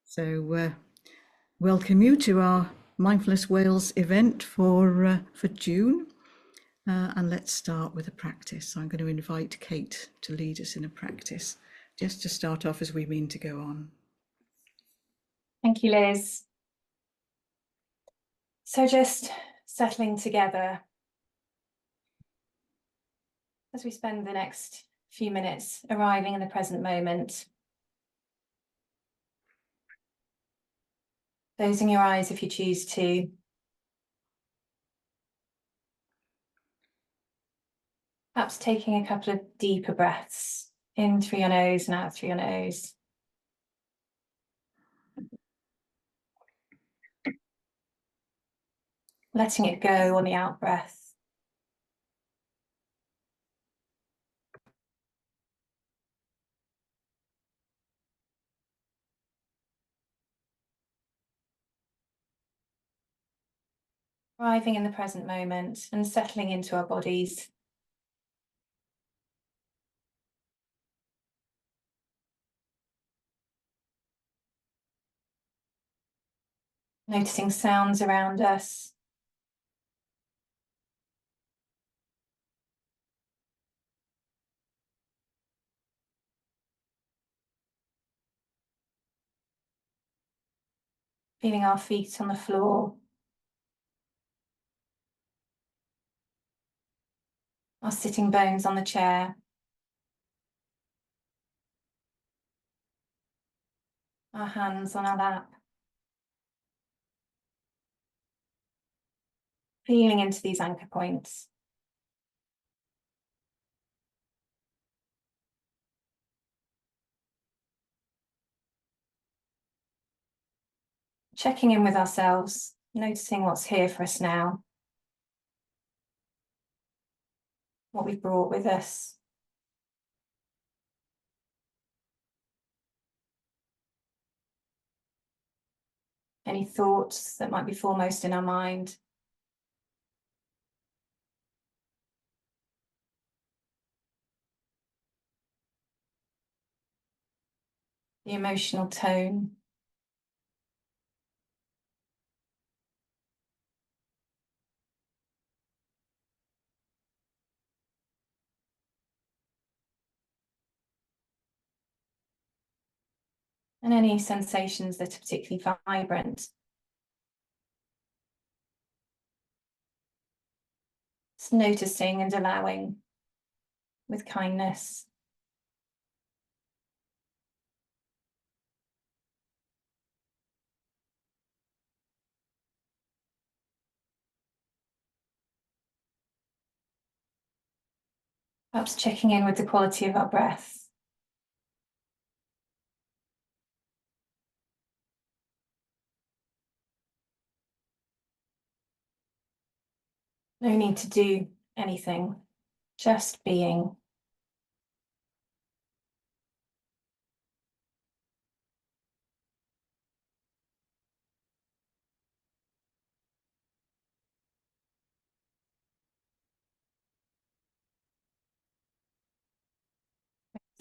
So welcome you to our Mindfulness Wales event for June. And let's start with a practice. I'm going to invite Kate to lead us in a practice, just to start off as we mean to go on. Thank you, Liz. So just settling together as we spend the next few minutes arriving in the present moment. Closing your eyes if you choose to. Perhaps taking a couple of deeper breaths in through your nose and out through your nose. Letting it go on the out breath. Arriving in the present moment and settling into our bodies. Noticing sounds around us. Feeling our feet on the floor. Our sitting bones on the chair. Our hands on our lap. Feeling into these anchor points. Checking in with ourselves, noticing what's here for us now. What we've brought with us. Any thoughts that might be foremost in our mind. The emotional tone. And any sensations that are particularly vibrant. Just noticing and allowing with kindness. Perhaps checking in with the quality of our breath. No need to do anything, just being.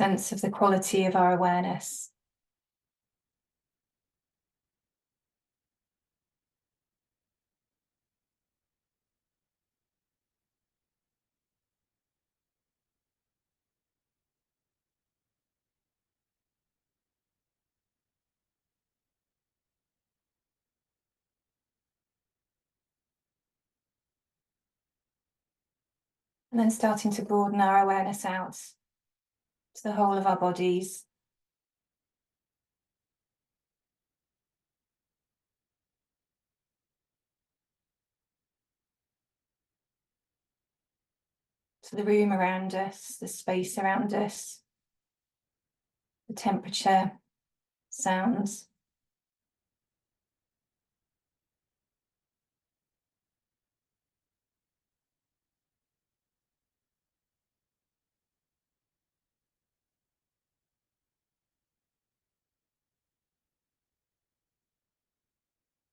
Sense of the quality of our awareness. And then starting to broaden our awareness out to the whole of our bodies. To the room around us, the space around us, the temperature, sounds.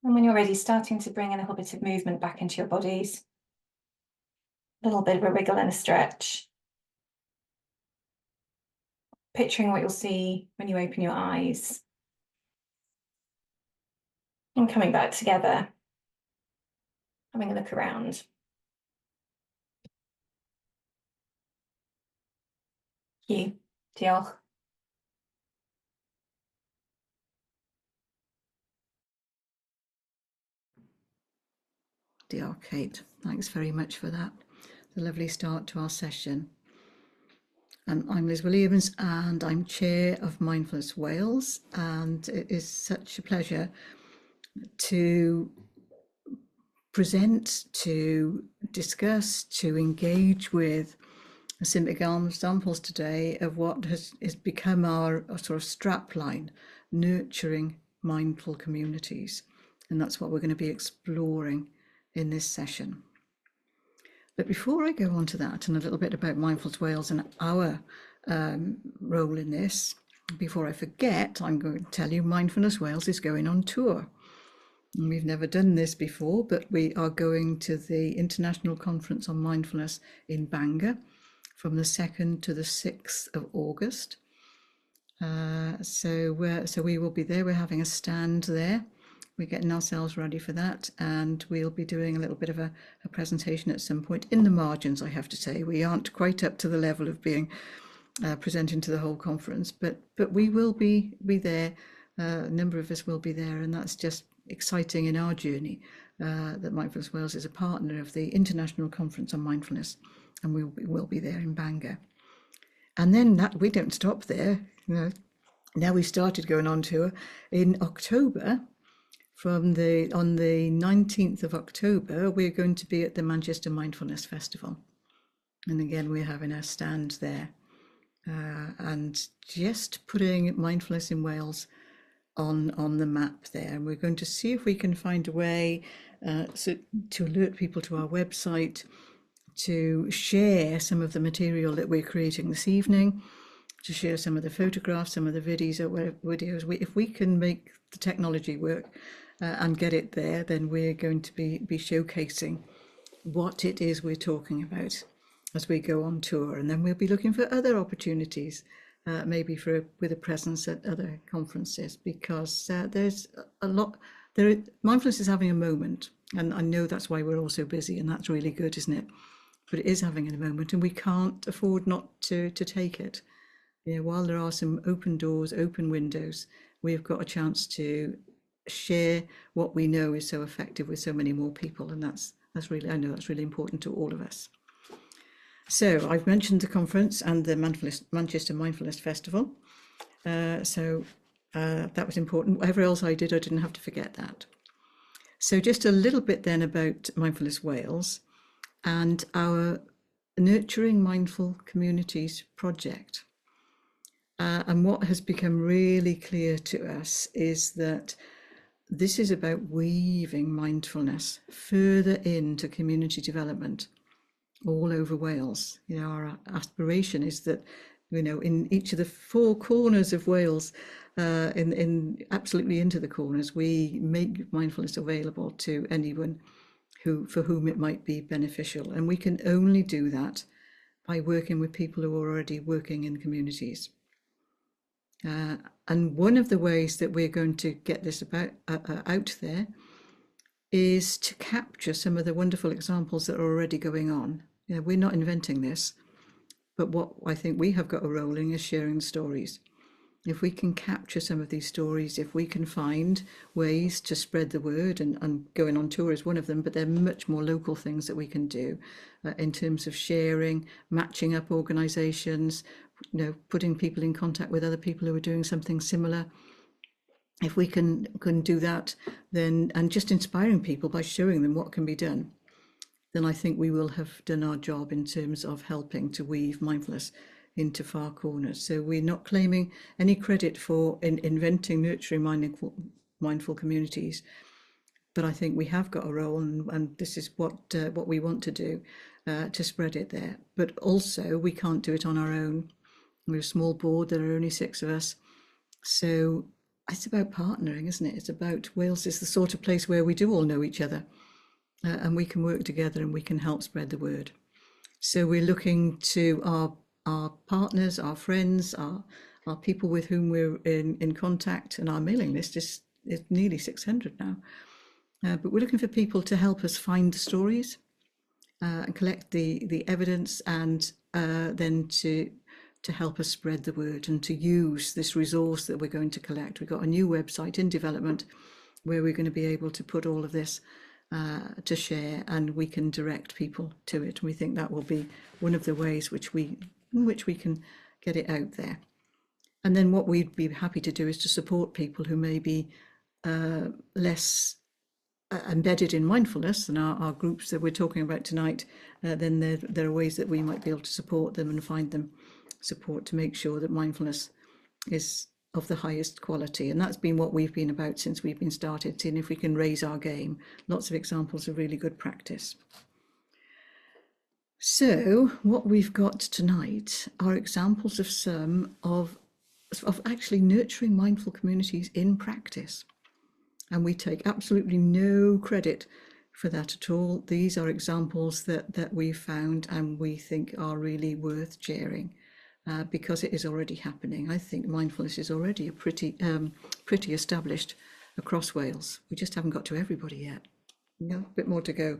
And when you're ready, starting to bring in a little bit of movement back into your bodies. A little bit of a wriggle and a stretch. Picturing what you'll see when you open your eyes. And coming back together, having a look around. Thank you. Diolch. Dear Kate, thanks very much for that. It's a lovely start to our session. I'm Liz Williams and I'm Chair of Mindfulness Wales, and it is such a pleasure to present, to discuss, to engage with some examples today of what has become our sort of strapline, nurturing mindful communities. And that's what we're going to be exploring in this session. But before I go on to that and a little bit about Mindfulness Wales and our role in this, before I forget, I'm going to tell you Mindfulness Wales is going on tour. And we've never done this before, but we are going to the International Conference on Mindfulness in Bangor from the 2nd to the 6th of August. So we will be there. We're having a stand there. We're getting ourselves ready for that, and we'll be doing a little bit of a presentation at some point in the margins, I have to say. We aren't quite up to the level of being presenting to the whole conference, but we will be there. A number of us will be there, and that's just exciting in our journey that Mindfulness Wales is a partner of the International Conference on Mindfulness, and we will be there in Bangor. And then that we don't stop there. Now we started going on tour in October. On the 19th of October, we're going to be at the Manchester Mindfulness Festival. And again, we're having a stand there. And just putting mindfulness in Wales on the map there. And we're going to see if we can find a way to alert people to our website, to share some of the material that we're creating this evening, to share some of the photographs, some of the videos. If we can make the technology work and get it there, then we're going to be showcasing what it is we're talking about as we go on tour. And then we'll be looking for other opportunities, maybe with a presence at other conferences, because there's a lot. Mindfulness is having a moment, and I know that's why we're all so busy, and that's really good, isn't it? But it is having a moment, and we can't afford not to take it. While there are some open doors, open windows, we've got a chance to share what we know is so effective with so many more people, and that's really, I know that's really important to all of us. So I've mentioned the conference and the Manchester Mindfulness Festival. So that was important. Whatever else I didn't have to forget that. So just a little bit then about Mindfulness Wales and our Nurturing Mindful Communities project. And what has become really clear to us is that this is about weaving mindfulness further into community development all over Wales. Our aspiration is that, in each of the 4 corners of Wales, in absolutely into the corners, we make mindfulness available to anyone for whom it might be beneficial. And we can only do that by working with people who are already working in communities. And one of the ways that we're going to get this out there is to capture some of the wonderful examples that are already going on. We're not inventing this, but what I think we have got a role in is sharing stories. If we can capture some of these stories, if we can find ways to spread the word, and going on tour is one of them, but there are much more local things that we can do in terms of sharing, matching up organisations, putting people in contact with other people who are doing something similar. If we can do that, then, and just inspiring people by showing them what can be done, then I think we will have done our job in terms of helping to weave mindfulness into far corners. So we're not claiming any credit for inventing nurturing mindful communities, but I think we have got a role, and this is what we want to do, to spread it there. But also we can't do it on our own. We're a small board, there are only 6 of us. So it's about partnering, isn't it? It's about, Wales is the sort of place where we do all know each other, and we can work together and we can help spread the word. So we're looking to our partners, our friends, our people with whom we're in contact, and our mailing list is it's nearly 600 now. But we're looking for people to help us find the stories and collect the evidence, and then to help us spread the word and to use this resource that we're going to collect. We've got a new website in development where we're going to be able to put all of this to share, and we can direct people to it. And we think that will be one of the ways in which we can get it out there. And then what we'd be happy to do is to support people who may be less embedded in mindfulness than our groups that we're talking about tonight. Then there are ways that we might be able to support them and find them support to make sure that mindfulness is of the highest quality. And that's been what we've been about since we've been started, seeing if we can raise our game. Lots of examples of really good practice. So what we've got tonight are examples of some of actually nurturing mindful communities in practice. And we take absolutely no credit for that at all. These are examples that we've found and we think are really worth sharing. Because it is already happening. I think mindfulness is already a pretty established across Wales. We just haven't got to everybody yet. A bit more to go.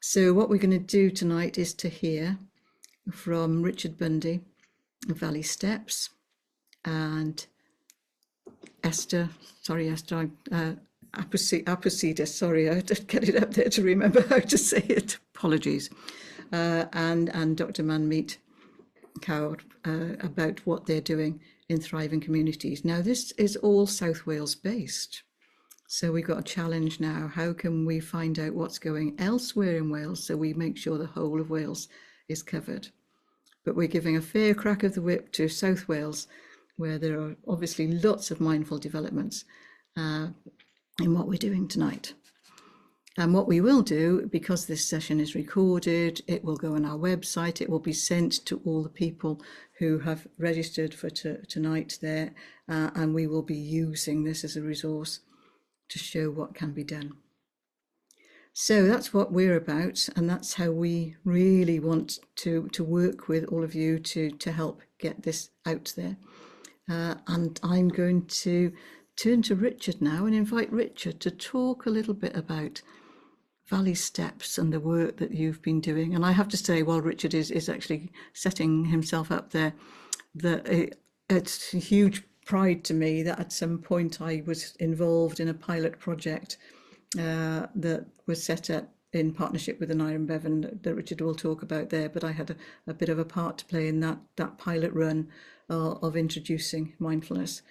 So what we're going to do tonight is to hear from Richard Bundy, Valley Steps, and Esther, Apposides, sorry, I didn't get it up there to remember how to say it. Apologies. And Dr. Manmeet Kaur about what they're doing in thriving communities. Now, this is all South Wales based. So we've got a challenge now. How can we find out what's going elsewhere in Wales so we make sure the whole of Wales is covered? But we're giving a fair crack of the whip to South Wales, where there are obviously lots of mindful developments in what we're doing tonight. And what we will do, because this session is recorded, it will go on our website, it will be sent to all the people who have registered for tonight there, and we will be using this as a resource to show what can be done. So that's what we're about, and that's how we really want to work with all of you to help get this out there. And I'm going to turn to Richard now and invite Richard to talk a little bit about Valley Steps and the work that you've been doing. And I have to say, while Richard is actually setting himself up there, that it's a huge pride to me that at some point I was involved in a pilot project that was set up in partnership with an Iron Bevan that Richard will talk about there, but I had a bit of a part to play in that pilot run of introducing mindfulness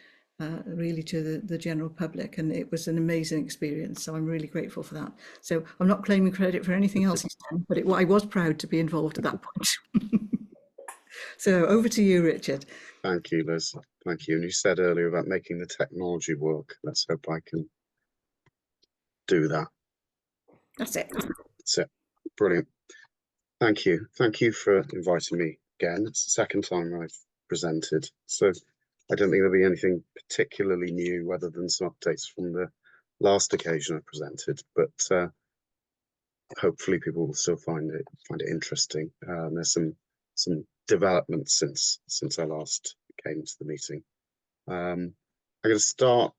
really to the general public, and it was an amazing experience, so I'm really grateful for that. So I'm not claiming credit for anything else he's done, but I was proud to be involved at that point. So over to you, Richard. Thank you, Liz. Thank you. And you said earlier about making the technology work. Let's hope I can do that. That's it. That's it. Brilliant. Thank you. Thank you for inviting me again. It's the second time I've presented, so I don't think there'll be anything particularly new other than some updates from the last occasion I presented, but hopefully people will still find it interesting. There's some developments since I last came to the meeting. I'm going to start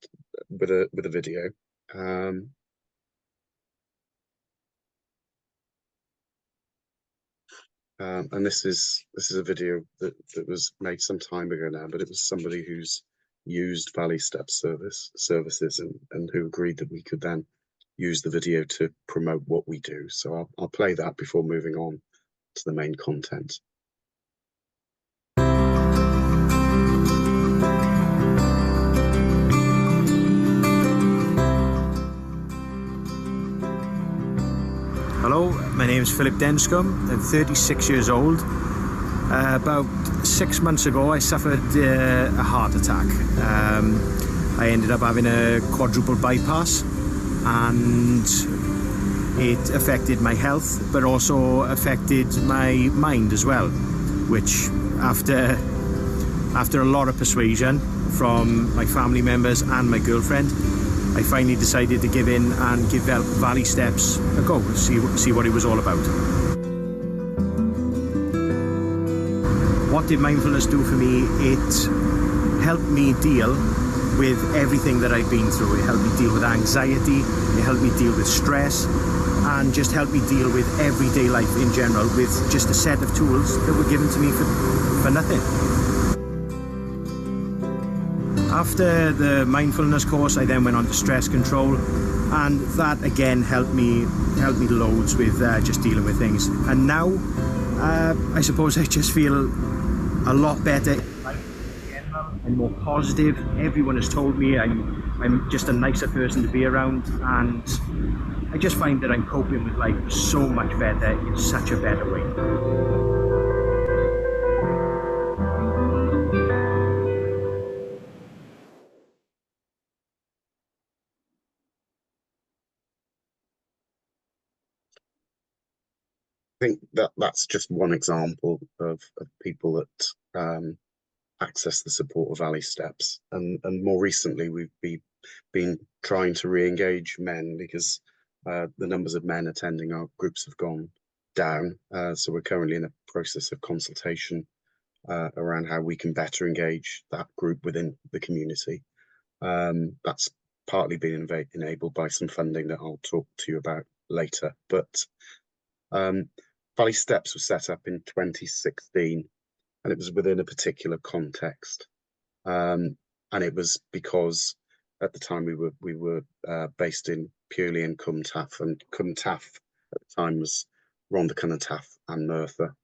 with a video. And this is a video that was made some time ago now, but it was somebody who's used Valley Step services and who agreed that we could then use the video to promote what we do. So I'll play that before moving on to the main content. Hello, my name is Philip Denscombe. I'm 36 years old. About 6 months ago I suffered a heart attack. I ended up having a quadruple bypass, and it affected my health but also affected my mind as well, which after a lot of persuasion from my family members and my girlfriend, I finally decided to give in and give Valley Steps a go, see what it was all about. What did mindfulness do for me? It helped me deal with everything that I've been through. It helped me deal with anxiety, it helped me deal with stress, and just helped me deal with everyday life in general with just a set of tools that were given to me for nothing. After the mindfulness course, I then went on to stress control, and that again helped me loads with just dealing with things. And now I suppose I just feel a lot better. I'm more positive. Everyone has told me I'm just a nicer person to be around, and I just find that I'm coping with life so much better in such a better way. I think that's just one example of people that access the support of Valley Steps, and more recently we've been trying to re-engage men because the numbers of men attending our groups have gone down. So we're currently in a process of consultation around how we can better engage that group within the community. That's partly been enabled by some funding that I'll talk to you about later, but Valley Steps was set up in 2016, and it was within a particular context. And it was because at the time we were based purely in Cwm Taf, and Cwm Taf at the time was Rhondda Cynon Taf and Merthyr,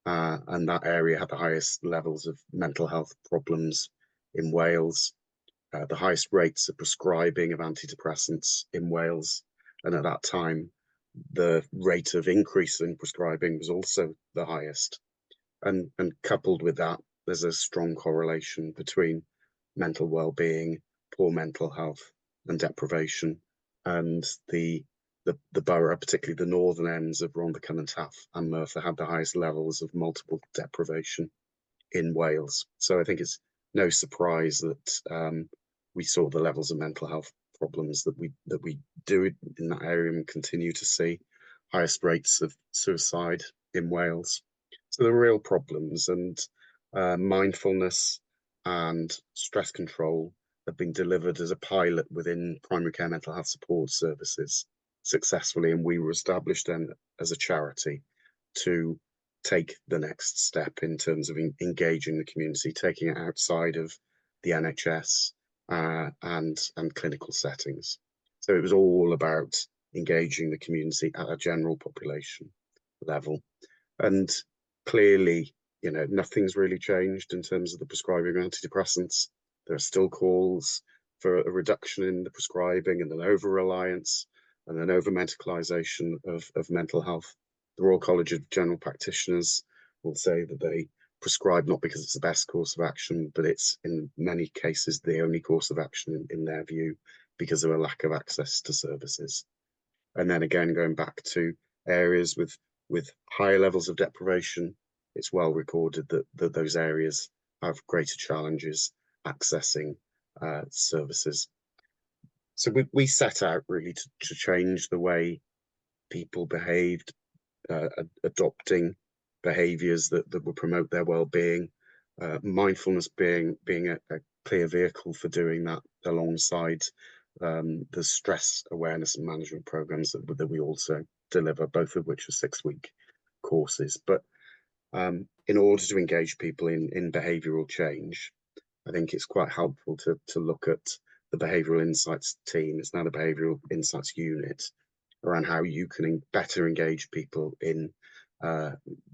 and that area had the highest levels of mental health problems in Wales, the highest rates of prescribing of antidepressants in Wales, and at that time the rate of increase in prescribing was also the highest. And coupled with that, there's a strong correlation between mental well-being, poor mental health, and deprivation. And the borough, particularly the northern ends of Rhondda Cynon Taf and Merthyr, had the highest levels of multiple deprivation in Wales. So I think it's no surprise that we saw the levels of mental health problems that we do in that area and continue to see. Highest rates of suicide in Wales. So the real problems, and mindfulness and stress control have been delivered as a pilot within primary care mental health support services successfully, and we were established then as a charity to take the next step in terms of engaging the community, taking it outside of the NHS and clinical settings. So it was all about engaging the community at a general population level. And clearly, you know, nothing's really changed in terms of the prescribing of antidepressants. There are still calls for a reduction in the prescribing and an over-reliance and an over-medicalisation of mental health. The Royal College of General Practitioners will say that they prescribe not because it's the best course of action, but it's in many cases the only course of action in their view because of a lack of access to services. And then again, going back to areas with higher levels of deprivation, it's well recorded that those areas have greater challenges accessing services. So we set out really to change the way people behaved, adopting behaviours that would promote their well-being, mindfulness being a clear vehicle for doing that, alongside the stress awareness and management programs that we also deliver, both of which are 6-week courses. But in order to engage people in behavioural change, I think it's quite helpful to look at the behavioural insights team. It's now the behavioural insights unit, around how you can better engage people in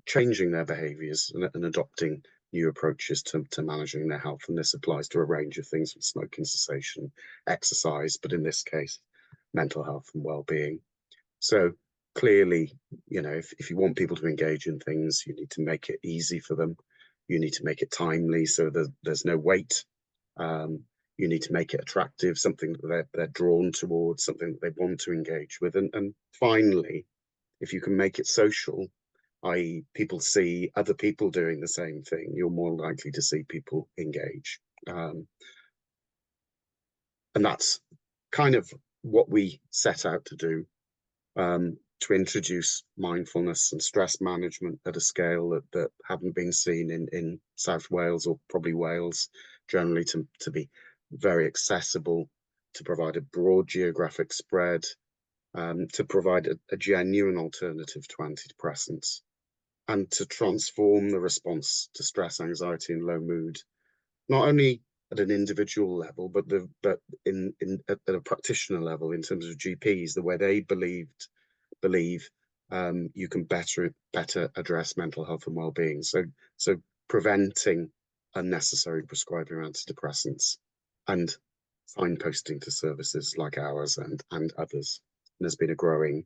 changing their behaviours and adopting new approaches to managing their health. And this applies to a range of things, from smoking cessation, exercise, but in this case, mental health and well-being. So clearly, you know, if you want people to engage in things, you need to make it easy for them. You need to make it timely so that there's no wait. You need to make it attractive, something that they're drawn towards, something that they want to engage with. And finally, if you can make it social, i.e. people see other people doing the same thing, you're more likely to see people engage. And that's kind of what we set out to do, to introduce mindfulness and stress management at a scale that hadn't been seen in South Wales, or probably Wales generally, to be very accessible, to provide a broad geographic spread, to provide a genuine alternative to antidepressants, and to transform the response to stress, anxiety, and low mood, not only at an individual level, but at a practitioner level, in terms of GPs, the way they believe you can better address mental health and well-being. So preventing unnecessary prescribing of antidepressants and signposting to services like ours and others. And there's been a growing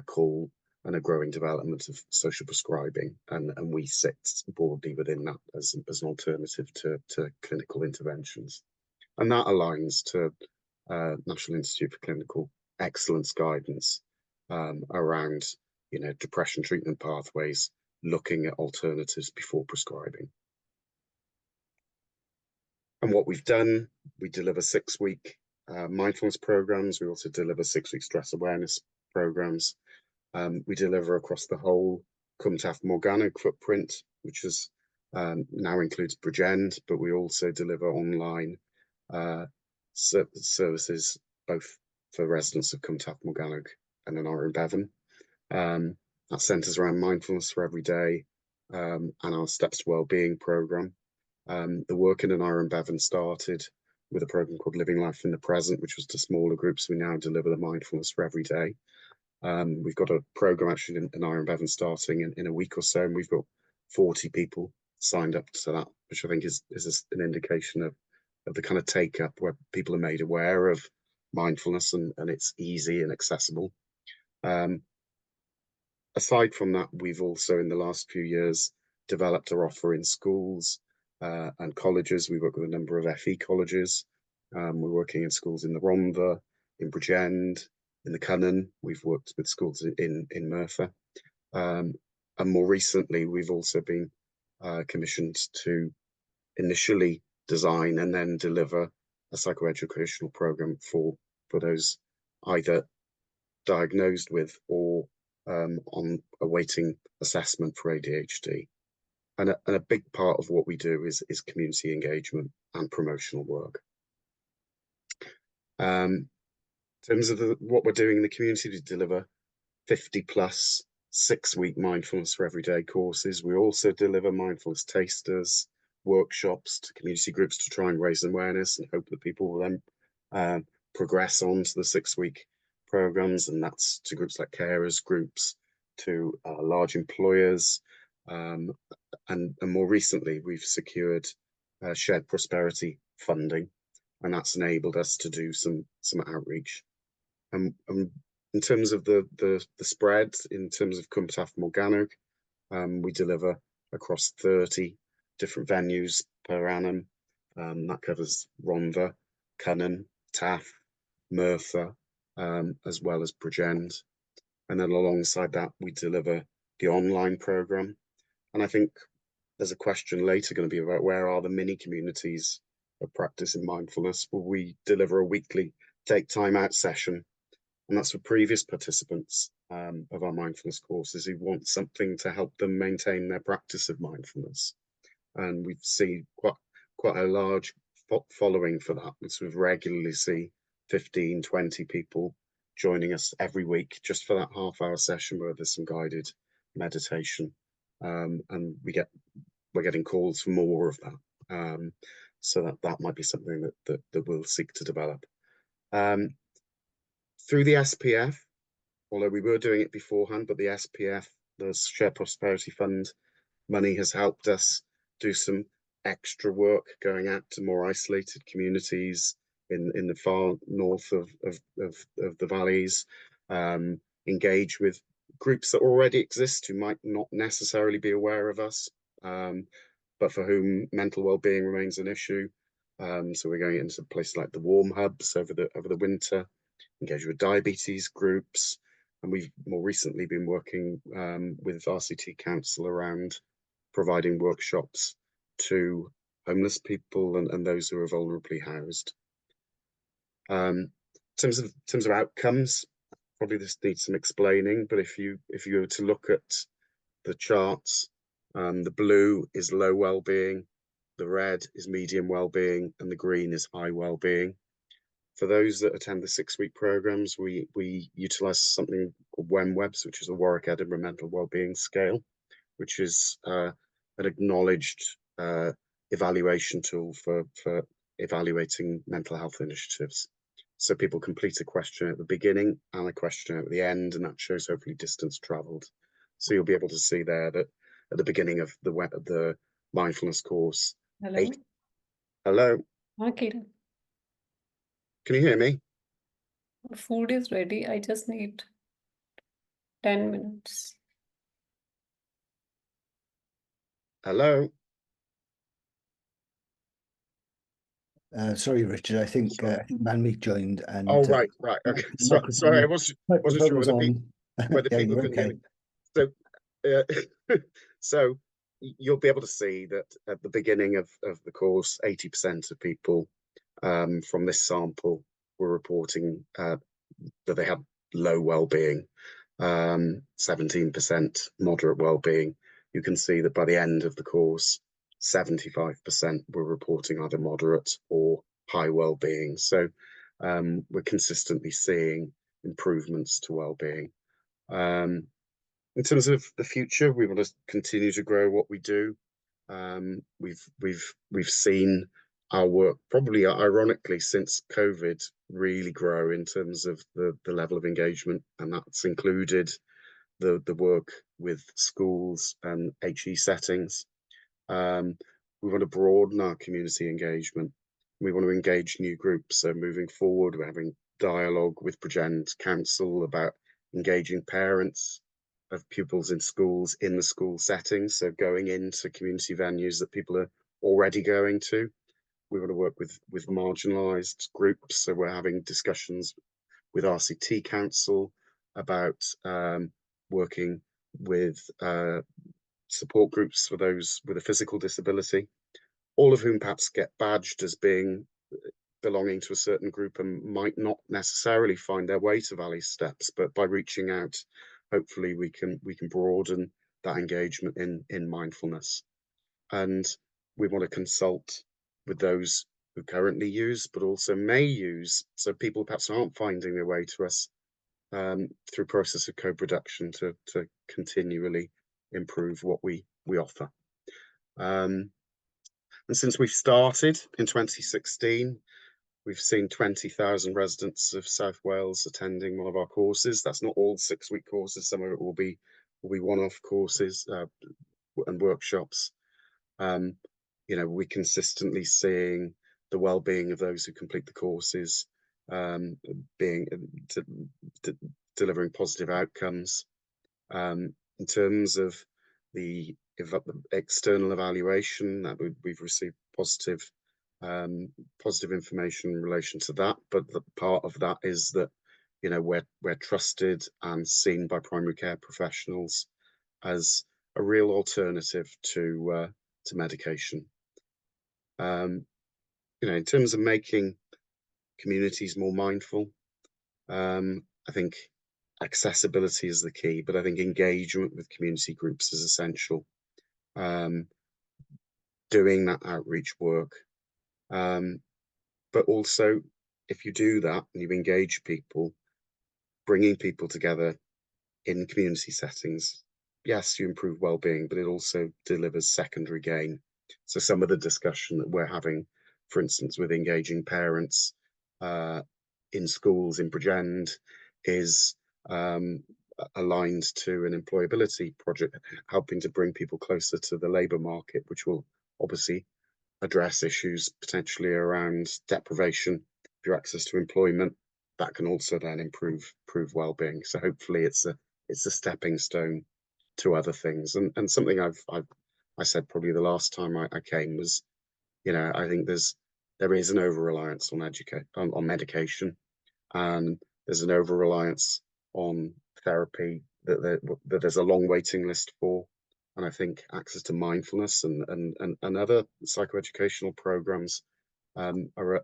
call and a growing development of social prescribing, and we sit broadly within that as an alternative to clinical interventions. And that aligns to National Institute for Clinical Excellence guidance around, you know, depression treatment pathways, looking at alternatives before prescribing. And what we've done, we deliver 6-week mindfulness programs. We also deliver 6-week stress awareness programs. We deliver across the whole Cwmtaf Morgannwg footprint, which is now includes Bridgend, but we also deliver online services both for residents of Cwmtaf Morgannwg and in our Embed. That centres around mindfulness for every day, and our Steps to Wellbeing programme. The work in an Iron Bevan started with a programme called Living Life in the Present, which was to smaller groups. We now deliver the mindfulness for every day. We've got a programme actually in Iron Bevan starting in a week or so, and we've got 40 people signed up to that, which I think is an indication of the kind of take up, where people are made aware of mindfulness and it's easy and accessible. Aside from that, we've also in the last few years developed our offer in schools and colleges. We work with a number of FE colleges. We're working in schools in the Rhondda, in Bridgend, in the Cynnon. We've worked with schools in Merthyr. And more recently, we've also been commissioned to initially design and then deliver a psychoeducational program for those either diagnosed with or on awaiting assessment for ADHD. And a big part of what we do is community engagement and promotional work. In terms of what we're doing in the community, we deliver 50+ 6-week mindfulness for everyday courses. We also deliver mindfulness tasters, workshops to community groups to try and raise awareness and hope that people will then progress on to the 6-week programs, and that's to groups like carers groups, to large employers, and more recently we've secured shared prosperity funding, and that's enabled us to do some outreach. And in terms of the spread, in terms of Cwmtaf Morgannwg, we deliver across 30 different venues per annum. That covers Rhondda, Cynnon, Taff, Merthyr, as well as Bridgend. And then alongside that, we deliver the online programme. And I think there's a question later going to be about where are the mini communities of practice in mindfulness. Well, we deliver a weekly take time out session, and that's for previous participants of our mindfulness courses who want something to help them maintain their practice of mindfulness. And we've seen quite a large following for that. We sort of regularly see 15, 20 people joining us every week just for that half-hour session where there's some guided meditation, and we're getting calls for more of that. So that might be something that we'll seek to develop. Through the SPF, although we were doing it beforehand, but the SPF, the Shared Prosperity Fund money, has helped us do some extra work going out to more isolated communities in the far north of the valleys, engage with groups that already exist who might not necessarily be aware of us, but for whom mental well-being remains an issue. So we're going into places like the warm hubs over the winter, engage with diabetes groups, and we've more recently been working with RCT Council around providing workshops to homeless people and those who are vulnerably housed. In terms of outcomes, probably this needs some explaining, but if you were to look at the charts, the blue is low well-being, the red is medium well-being, and the green is high well-being. For those that attend the 6-week programs, we utilize something called WEMWEBS, which is the Warwick Edinburgh Mental Wellbeing Scale, which is an acknowledged evaluation tool for evaluating mental health initiatives. So people complete a question at the beginning and a question at the end, and that shows hopefully distance traveled. So you'll be able to see there that at the beginning of the mindfulness course. Hello. Hello. Hi, Kira. Can you hear me? Food is ready. I just need 10 minutes. Hello. Sorry, Richard. I think Manmeet joined, and Oh, right. Okay. Sorry, I wasn't sure whether Yeah, people you're can hear okay. me. So you'll be able to see that at the beginning of the course, 80% of people from this sample were reporting that they had low well-being, 17% moderate well-being. You can see that by the end of the course, 75% were reporting either moderate or high well-being. So we're consistently seeing improvements to well-being. In terms of the future, we want to continue to grow what we do. We've seen our work, probably ironically, since COVID, really grow in terms of the level of engagement, and that's included the work with schools and HE settings. We want to broaden our community engagement. We want to engage new groups. So moving forward, we're having dialogue with Bridgend Council about engaging parents of pupils in schools in the school settings. So going into community venues that people are already going to. We want to work with marginalised groups. So we're having discussions with RCT Council about working with support groups for those with a physical disability, all of whom perhaps get badged as being belonging to a certain group and might not necessarily find their way to Valley Steps, but by reaching out, hopefully we can broaden that engagement in mindfulness. And we want to consult with those who currently use, but also may use, so people perhaps aren't finding their way to us, through process of co-production to continually improve what we offer. And since we've started in 2016, we've seen 20,000 residents of South Wales attending one of our courses. That's not all 6-week courses. Some of it will be one-off courses and workshops. You know, we're consistently seeing the well-being of those who complete the courses delivering positive outcomes. In terms of the external evaluation, that we've received positive information in relation to that, but the part of that is that, you know, we're trusted and seen by primary care professionals as a real alternative to medication. You know, in terms of making communities more mindful, I think accessibility is the key, but I think engagement with community groups is essential. Doing that outreach work, but also if you do that and you engage people, bringing people together in community settings, yes, you improve well-being, but it also delivers secondary gain. So some of the discussion that we're having, for instance, with engaging parents in schools in Bridgend is aligned to an employability project, helping to bring people closer to the labour market, which will obviously address issues potentially around deprivation, your access to employment. That can also then improve well-being. So hopefully it's a stepping stone to other things. And something I said probably the last time I came was, you know, I think there is an over-reliance on medication, and there's an over-reliance on therapy that there's a long waiting list for. And I think access to mindfulness and other psychoeducational programs are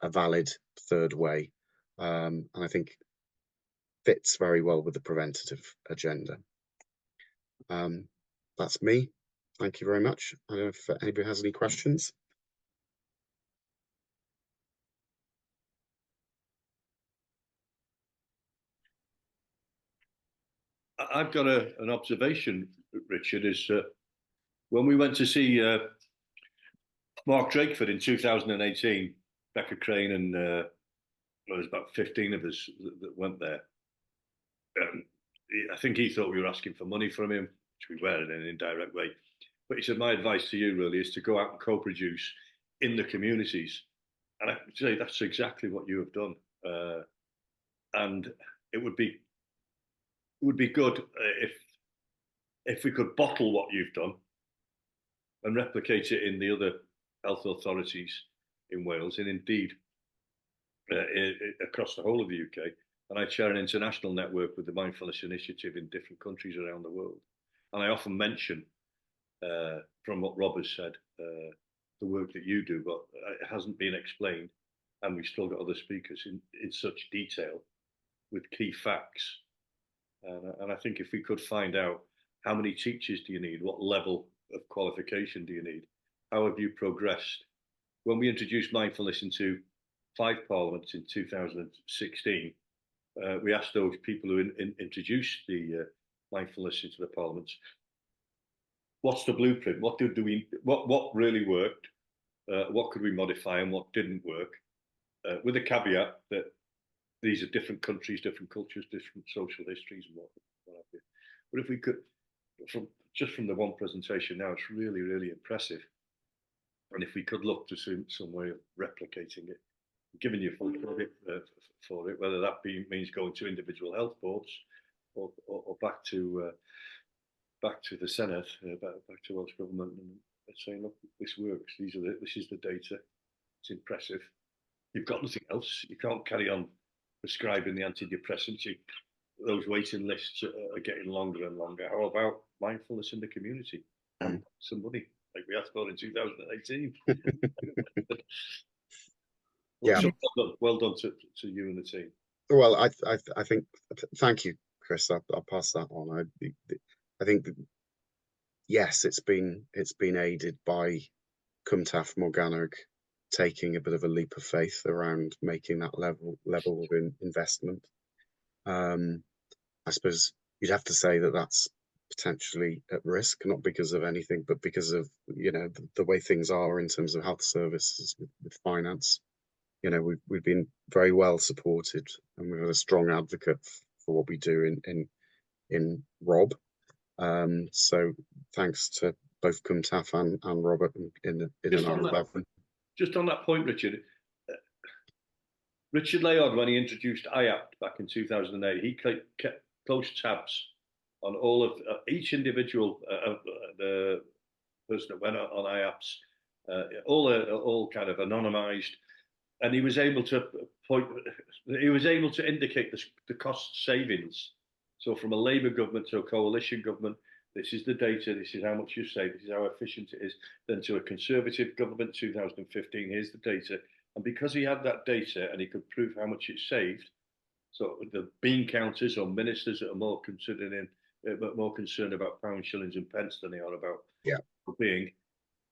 a valid third way, and I think fits very well with the preventative agenda. That's me. Thank you very much. I don't know if anybody has any questions. I've got an observation, Richard, is when we went to see Mark Drakeford in 2018, Becca Crane and there was about 15 of us that went there. I think he thought we were asking for money from him, which we were in an indirect way. But he said, my advice to you really is to go out and co-produce in the communities. And I would say that's exactly what you have done. And it would be good if we could bottle what you've done and replicate it in the other health authorities in Wales and indeed across the whole of the UK. And I chair an international network with the Mindfulness Initiative in different countries around the world. And I often mention, from what Rob has said, the work that you do, but it hasn't been explained. And we've still got other speakers in such detail with key facts. And I think if we could find out how many teachers do you need, what level of qualification do you need, how have you progressed? When we introduced mindfulness into 5 parliaments in 2016, we asked those people who introduced the mindfulness into the parliaments, what's the blueprint? What really worked? What could we modify and what didn't work? With a caveat that these are different countries, different cultures, different social histories and what have you. But if we could, just from the one presentation now, it's really, really impressive. And if we could look to some way of replicating it, giving you full credit for it, whether that means going to individual health boards or back to the Senate, back to Welsh Government, and saying, look, this works. This is the data. It's impressive. You've got nothing else. You can't carry on prescribing the antidepressants. Those waiting lists are getting longer and longer. How about mindfulness in the community? Some money, like we asked for in 2018. Yeah. So well done to you and the team. Well, I think, thank you, Chris. I'll pass that on. I think that, yes, it's been aided by Cumtaf Morgannwg taking a bit of a leap of faith around making that level of investment. I suppose you'd have to say that that's potentially at risk, not because of anything, but because of, you know, the way things are in terms of health services with finance. You know, we've been very well supported, and we've got a strong advocate for what we do in Rob. So thanks to both Cumtaf and Robert in our 11. Just on that point, Richard Layard, when he introduced IAPT back in 2008, he kept close tabs on all of each individual the person that went on IAPTs, all kind of anonymized, and he was able to indicate the cost savings. So from a Labour government to a coalition government, this is the data, this is how much you save, this is how efficient it is. Then to a Conservative government, 2015, here's the data. And because he had that data and he could prove how much it saved, so the bean counters or ministers that are more concerned about pounds, shillings and pence than they are about being,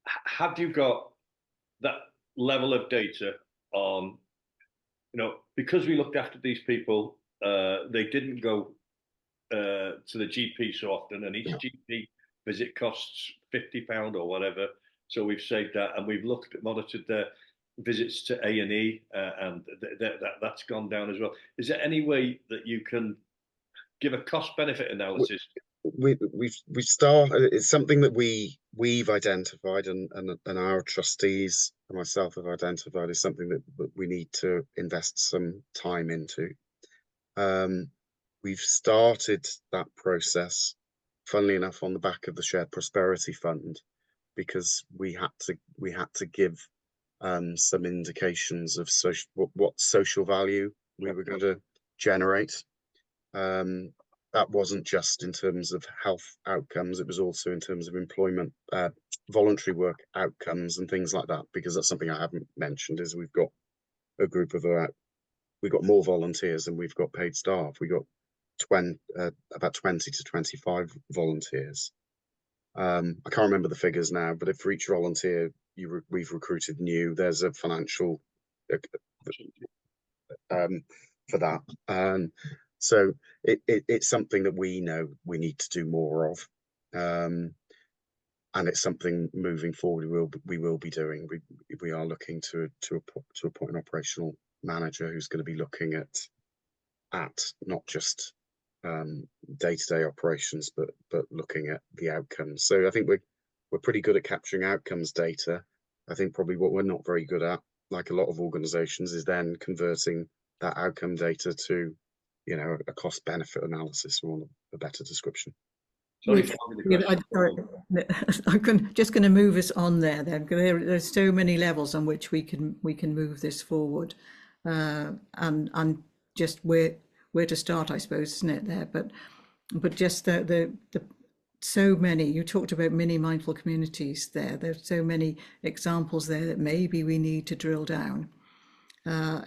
have you got that level of data on, you know, because we looked after these people, they didn't go to the GP so often, and each GP visit costs £50 or whatever. So we've saved that, and we've monitored their visits to A&E, and that's gone down as well. Is there any way that you can give a cost-benefit analysis? We've started. It's something that we've identified, and our trustees and myself have identified as something that we need to invest some time into. We've started that process, funnily enough, on the back of the Shared Prosperity Fund, because we had to give some indications of what social value we were going to generate. That wasn't just in terms of health outcomes, it was also in terms of employment, voluntary work outcomes and things like that, because that's something I haven't mentioned, is we've got a group of we've got more volunteers than we've got paid staff. We got about 20 to 25 volunteers. I can't remember the figures now, but if for each volunteer we've recruited new, there's a financial for that. So it's something that we know we need to do more of. And it's something moving forward we will be doing. We are looking to appoint an operational manager who's going to be looking at not just day-to-day operations, but looking at the outcomes. So I think we're pretty good at capturing outcomes data. I think probably what we're not very good at, like a lot of organizations, is then converting that outcome data to, you know, a cost benefit analysis, for want of a better description. Sorry, I'm just going to move us on there. Then there's so many levels on which we can move this forward, and just where to start, I suppose, isn't it there? But just the so many. You talked about mini mindful communities there. There's so many examples there that maybe we need to drill down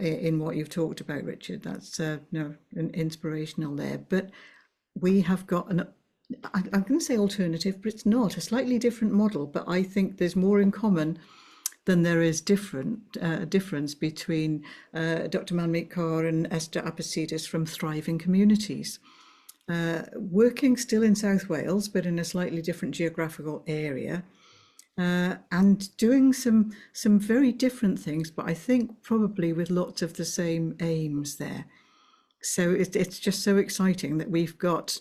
in what you've talked about, Richard. That's inspirational there. But we have got I'm going to say alternative, but it's not, a slightly different model. But I think there's more in common than there is difference between Dr. Manmeet Kaur and Esther Apasidis from Thriving Communities. Working still in South Wales, but in a slightly different geographical area, and doing some very different things, but I think probably with lots of the same aims there. So it's just so exciting that we've got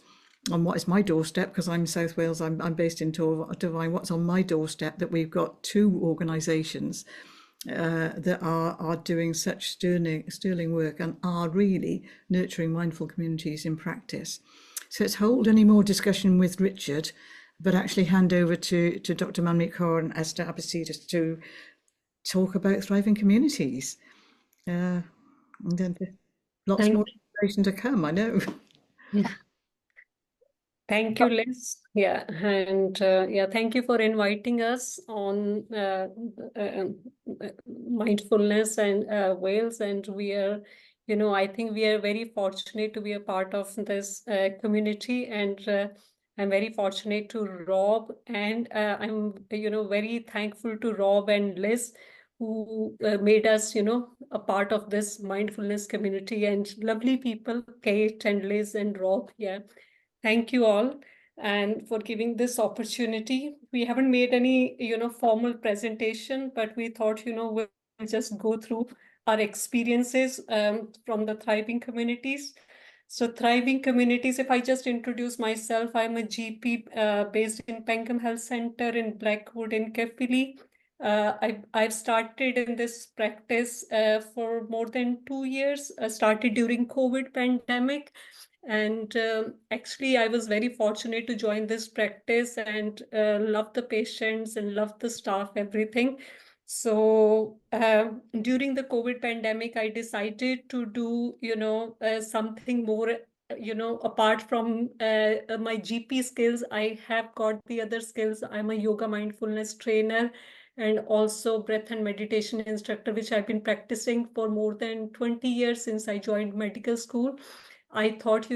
on what is my doorstep, because I'm South Wales, I'm based in Torfaen, what's on my doorstep, that we've got two organisations that are doing such sterling work and are really nurturing mindful communities in practice. So let's hold any more discussion with Richard, but actually hand over to Dr. Manmeet Kaur and Esther Apasidis to talk about thriving communities. And then lots more information to come, I know. Thank you, Liz. Yeah, and thank you for inviting us on mindfulness and Wales. And we are, I think we are very fortunate to be a part of this community, and I'm very fortunate to Rob, and I'm, very thankful to Rob and Liz, who made us, a part of this mindfulness community, and lovely people, Kate and Liz and Rob. Yeah. Thank you all, and for giving this opportunity. We haven't made any, formal presentation, but we thought, we'll just go through our experiences from the thriving communities. So thriving communities, if I just introduce myself, I'm a GP based in Pengham Health Centre in Blackwood in Caerphilly. I've started in this practice for more than 2 years. I started during COVID pandemic. And actually, I was very fortunate to join this practice and love the patients and love the staff, everything. So during the COVID pandemic, I decided to do, something more, apart from my GP skills. I have got the other skills. I'm a yoga mindfulness trainer and also breath and meditation instructor, which I've been practicing for more than 20 years since I joined medical school. I thought,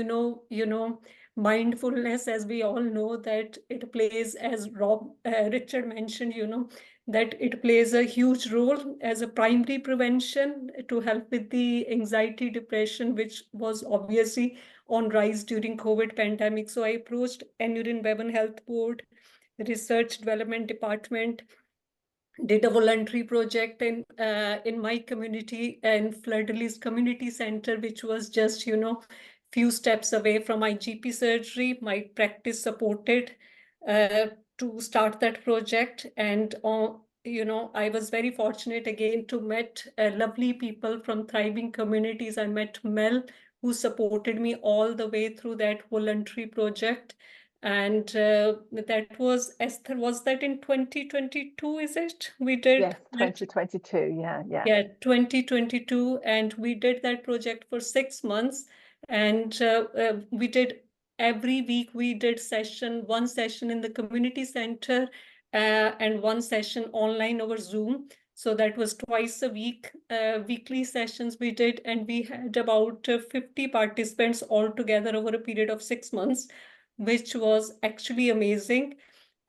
mindfulness, as we all know, that it plays, as Richard mentioned, that it plays a huge role as a primary prevention to help with the anxiety, depression, which was obviously on rise during COVID pandemic. So I approached Annurin Bevan Health Board, Research Development Department, did a voluntary project in my community and Flood Release Community Center, which was just, few steps away from my GP surgery. My practice supported to start that project. And, I was very fortunate again to meet lovely people from thriving communities. I met Mel, who supported me all the way through that voluntary project. And that was, Esther, was that in 2022, is it? We did. Yes, 2022, yeah. Yeah, 2022. And we did that project for 6 months. And we did every week, we did one session in the community center and one session online over Zoom. So that was twice a week, weekly sessions we did. And we had about 50 participants altogether over a period of 6 months, which was actually amazing.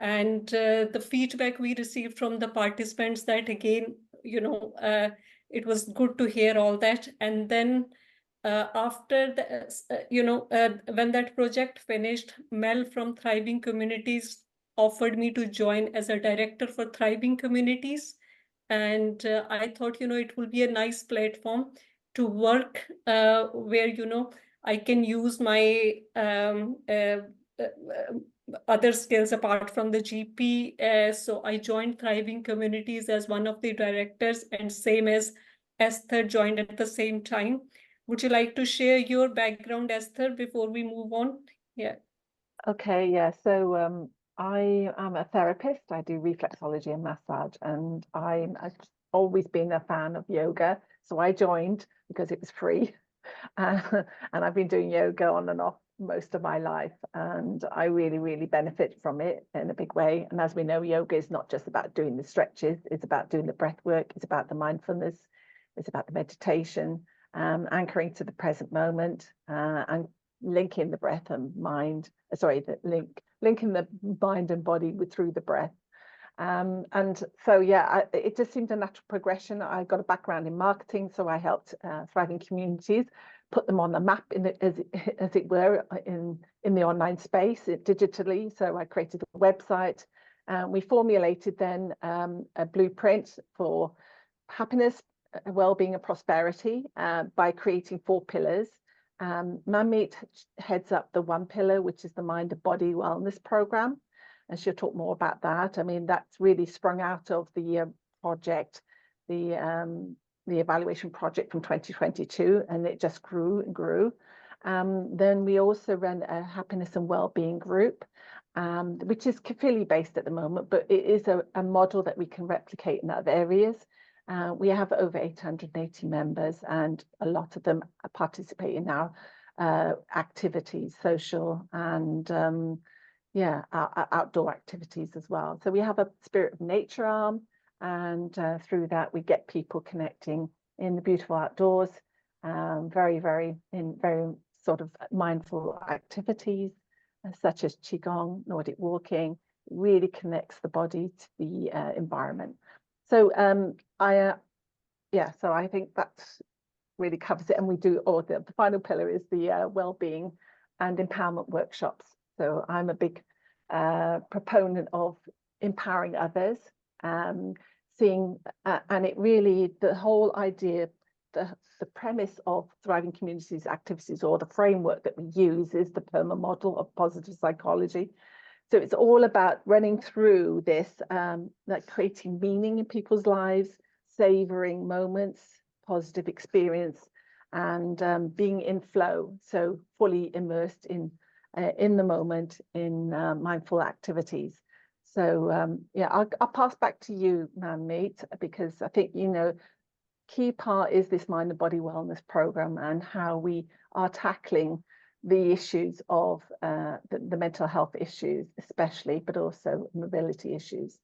And the feedback we received from the participants, that again, it was good to hear all that. And then after the, when that project finished, Mel from Thriving Communities offered me to join as a director for Thriving Communities. And I thought, it will be a nice platform to work where, I can use my other skills apart from the GP. So I joined Thriving Communities as one of the directors, and same as Esther joined at the same time. Would you like to share your background, Esther, before we move on? Yeah. Okay, yeah. So I am a therapist. I do reflexology and massage, and I've always been a fan of yoga. So I joined because it was free. And I've been doing yoga on and off most of my life, and I really, really benefit from it in a big way. And as we know, yoga is not just about doing the stretches, it's about doing the breath work, it's about the mindfulness, it's about the meditation, anchoring to the present moment, and linking the breath and mind, linking the mind and body through the breath. And so, yeah, it just seemed a natural progression. I got a background in marketing, so I helped Thriving Communities put them on the map, as it were, in the online space digitally. So I created a website. We formulated then a blueprint for happiness, well-being, and prosperity by creating 4 pillars. Manmeet heads up the 1 pillar, which is the mind and body wellness program. And she'll talk more about that. I mean, that's really sprung out of the project, the evaluation project from 2022, and it just grew and grew. Then we also run a happiness and well-being group, which is Kafili based at the moment, but it is a model that we can replicate in other areas. We have over 880 members, and a lot of them participate in our activities, social and outdoor activities as well. So we have a spirit of nature arm, and through that we get people connecting in the beautiful outdoors, very sort of mindful activities such as Qigong, Nordic walking. Really connects the body to the environment. So so I think that's really covers it. And we do, the final pillar is the well-being and empowerment workshops. So I'm a big proponent of empowering others, seeing, and it really, the whole idea, the premise of Thriving Communities activities, or the framework that we use, is the PERMA model of positive psychology. So it's all about running through this, like creating meaning in people's lives, savoring moments, positive experience, and being in flow. So fully immersed in the moment, in mindful activities. So I'll pass back to you, Manmeet, because I think, key part is this mind and body wellness program, and how we are tackling the issues of the mental health issues, especially, but also mobility issues.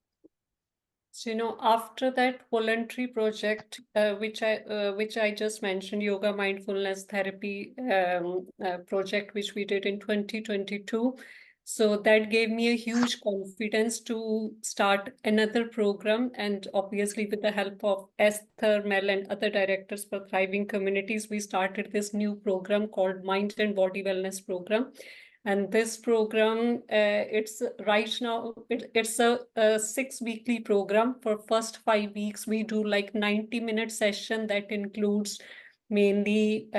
So, after that voluntary project, which I just mentioned, yoga mindfulness therapy project, which we did in 2022. So that gave me a huge confidence to start another program. And obviously, with the help of Esther, Mel, and other directors for Thriving Communities, we started this new program called Mind and Body Wellness Program. And this program, it's right now, it's a 6-weekly program. For first 5 weeks, we do like 90-minute session that includes mainly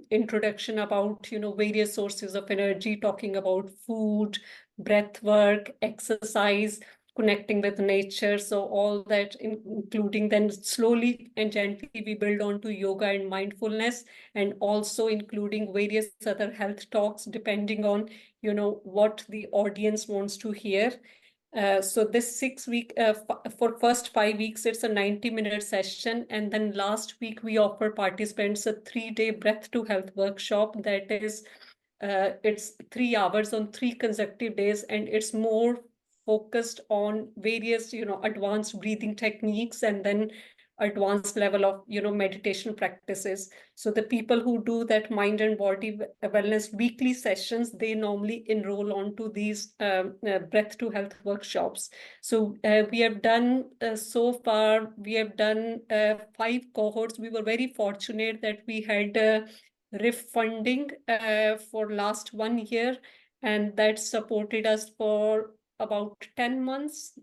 introduction about, various sources of energy, talking about food, breath work, exercise, connecting with nature. So all that, including then slowly and gently we build on to yoga and mindfulness, and also including various other health talks, depending on, what the audience wants to hear. So this 6 week, for first 5 weeks, it's a 90-minute session. And then last week, we offer participants a 3-day breath to health workshop. That is, it's 3 hours on 3 consecutive days. And it's more focused on various, advanced breathing techniques. And then advanced level of, meditation practices. So the people who do that mind and body wellness weekly sessions, they normally enroll onto these breath to health workshops. So we have done so far, we have done 5 cohorts. We were very fortunate that we had RIF funding for last 1 year, and that supported us for about 10 months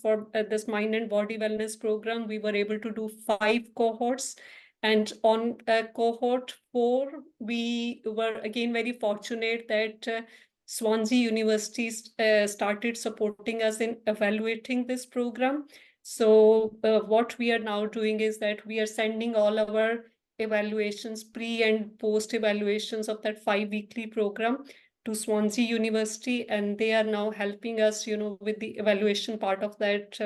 for this mind and body wellness program. We were able to do 5 cohorts. And on cohort 4, we were again very fortunate that Swansea University started supporting us in evaluating this program. So what we are now doing is that we are sending all our evaluations, pre and post evaluations of that 5-weekly program to Swansea University, and they are now helping us, with the evaluation part of that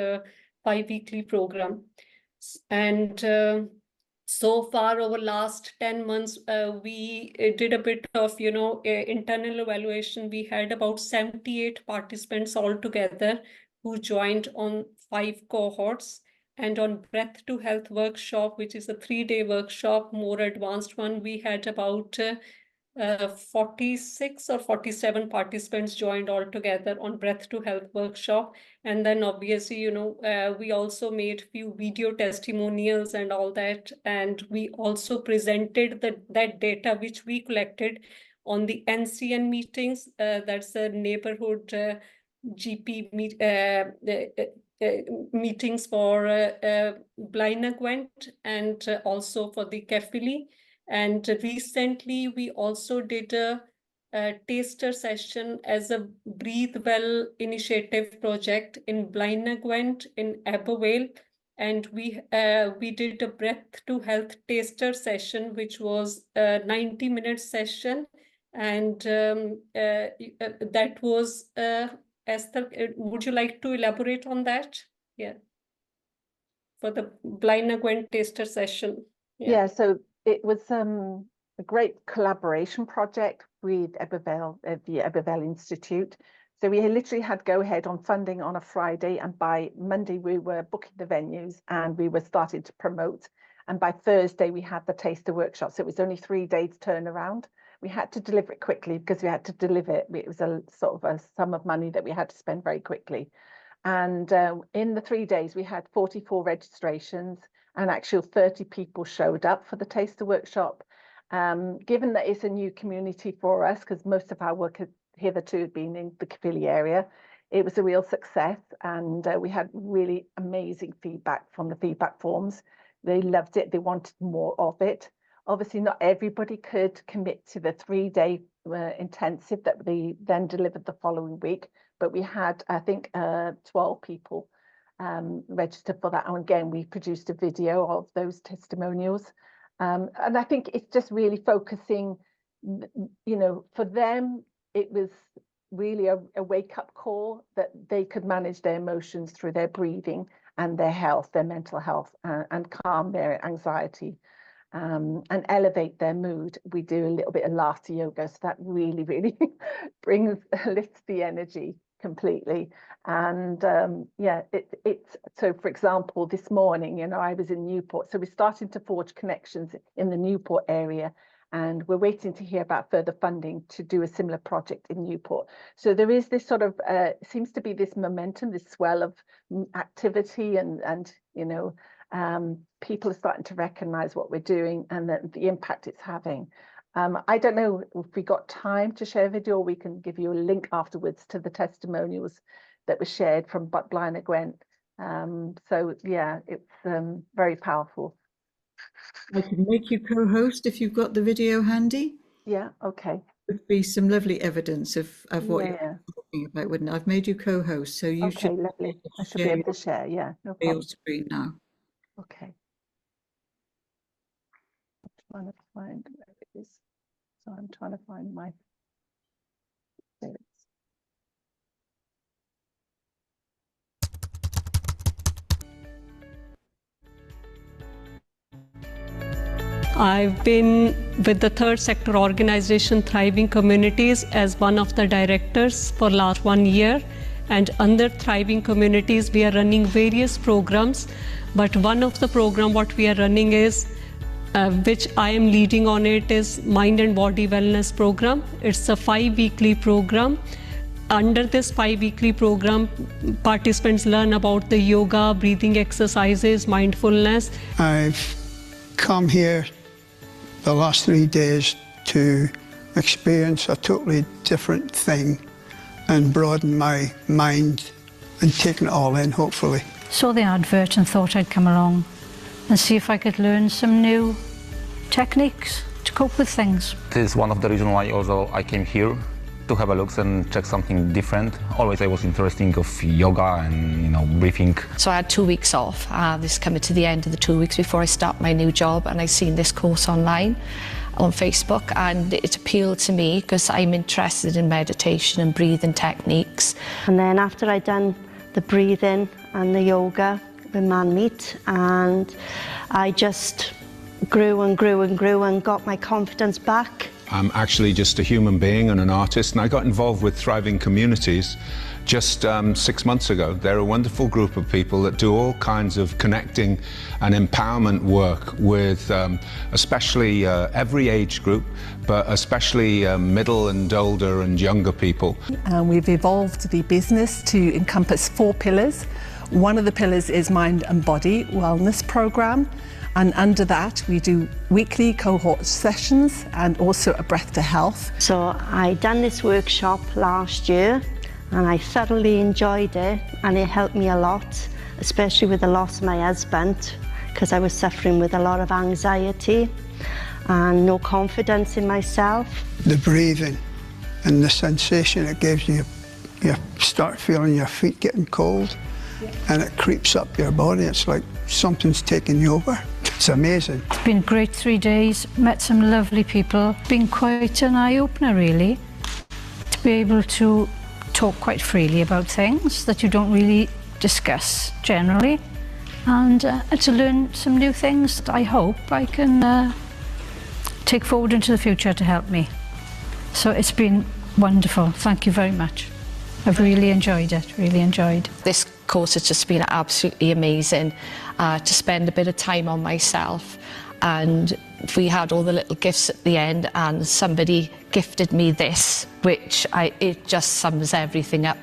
5-weekly program. And so far over last 10 months, we did a bit of, internal evaluation. We had about 78 participants altogether who joined on 5 cohorts. And on Breath to Health workshop, which is a 3-day workshop, more advanced one, we had about 46 or 47 participants joined all together on Breath to Health workshop. And then obviously, we also made few video testimonials and all that. And we also presented that data which we collected on the NCN meetings. That's the neighborhood GP meetings for Blaenau-Gwent and also for the Kefili. And recently, we also did a taster session as a Breathe Well initiative project in Blaenau-Gwent in Abervale. And we did a Breath to Health taster session, which was a 90-minute session. And that was, Esther, would you like to elaborate on that? Yeah. For the Blaenau-Gwent taster session. Yeah, so it was a great collaboration project with Ebervale, the Ebervale Institute. So we literally had go ahead on funding on a Friday, and by Monday we were booking the venues and we were starting to promote. And by Thursday we had the taster workshop. So it was only 3 days turnaround. We had to deliver it quickly because we had to deliver it. It was a sort of a sum of money that we had to spend very quickly. And in the 3 days we had 44 registrations, and actually 30 people showed up for the taster workshop. Given that it's a new community for us, because most of our work has hitherto been in the Kefili area, it was a real success, and we had really amazing feedback from the feedback forms. They loved it, they wanted more of it. Obviously not everybody could commit to the 3-day intensive that we then delivered the following week, but we had, I think, 12 people registered for that. And again, we produced a video of those testimonials. And I think it's just really focusing, for them, it was really a wake-up call that they could manage their emotions through their breathing and their health, their mental health, and calm their anxiety and elevate their mood. We do a little bit of laughter yoga, so that really, really lifts the energy completely. And it's so, for example, this morning, I was in Newport, so we're starting to forge connections in the Newport area, and we're waiting to hear about further funding to do a similar project in Newport. So there is this sort of seems to be this momentum, this swell of activity, and people are starting to recognize what we're doing and the impact it's having. I don't know if we got time to share a video, or we can give you a link afterwards to the testimonials that were shared from Blaenau-Gwent. So yeah, it's very powerful. I can make you co-host if you've got the video handy. Yeah, okay. Would be some lovely evidence of what you're talking about, wouldn't it? I've made you co-host, so you should. Okay, lovely. I should be able to share. Yeah, no problem. Your screen now. Okay. I'm trying to find where it is. So I'm trying to find my. There it is. I've been with the third sector organization Thriving Communities as one of the directors for last 1 year. and under Thriving Communities, we are running various programs. But one of the program what we are running is, which I am leading on it, is Mind and Body Wellness Program. It's a 5-weekly program. Under this 5-weekly program, participants learn about the yoga, breathing exercises, mindfulness. I've come here the last 3 days to experience a totally different thing and broaden my mind and take it all in, hopefully. Saw the advert and thought I'd come along and see if I could learn some new techniques to cope with things. This is one of the reasons why also I came here, to have a look and check something different. Always I was interested of yoga and, you know, breathing. So I had 2 weeks off. This is coming to the end of the 2 weeks before I start my new job, and I seen this course online on Facebook, and it appealed to me because I'm interested in meditation and breathing techniques. And then after I'd done the breathing and the yoga with Manmeet, and I just grew and grew and grew and got my confidence back. I'm actually just a human being and an artist, and I got involved with Thriving Communities just 6 months ago. They're a wonderful group of people that do all kinds of connecting and empowerment work with especially every age group, but especially middle and older and younger people. We've evolved the business to encompass 4 pillars. One of the pillars is Mind and Body Wellness Program. And under that, we do weekly cohort sessions and also a Breath to Health. So I done this workshop last year and I thoroughly enjoyed it, and it helped me a lot, especially with the loss of my husband, because I was suffering with a lot of anxiety and no confidence in myself. The breathing and the sensation it gives you, you start feeling your feet getting cold and it creeps up your body. It's like something's taking you over. It's amazing. It's been a great 3 days, met some lovely people. It's been quite an eye-opener really, to be able to talk quite freely about things that you don't really discuss generally, and to learn some new things that I hope I can take forward into the future to help me. So it's been wonderful. Thank you very much. I've really enjoyed it, really enjoyed. This course has just been absolutely amazing, to spend a bit of time on myself, and we had all the little gifts at the end, and somebody gifted me this, which it just sums everything up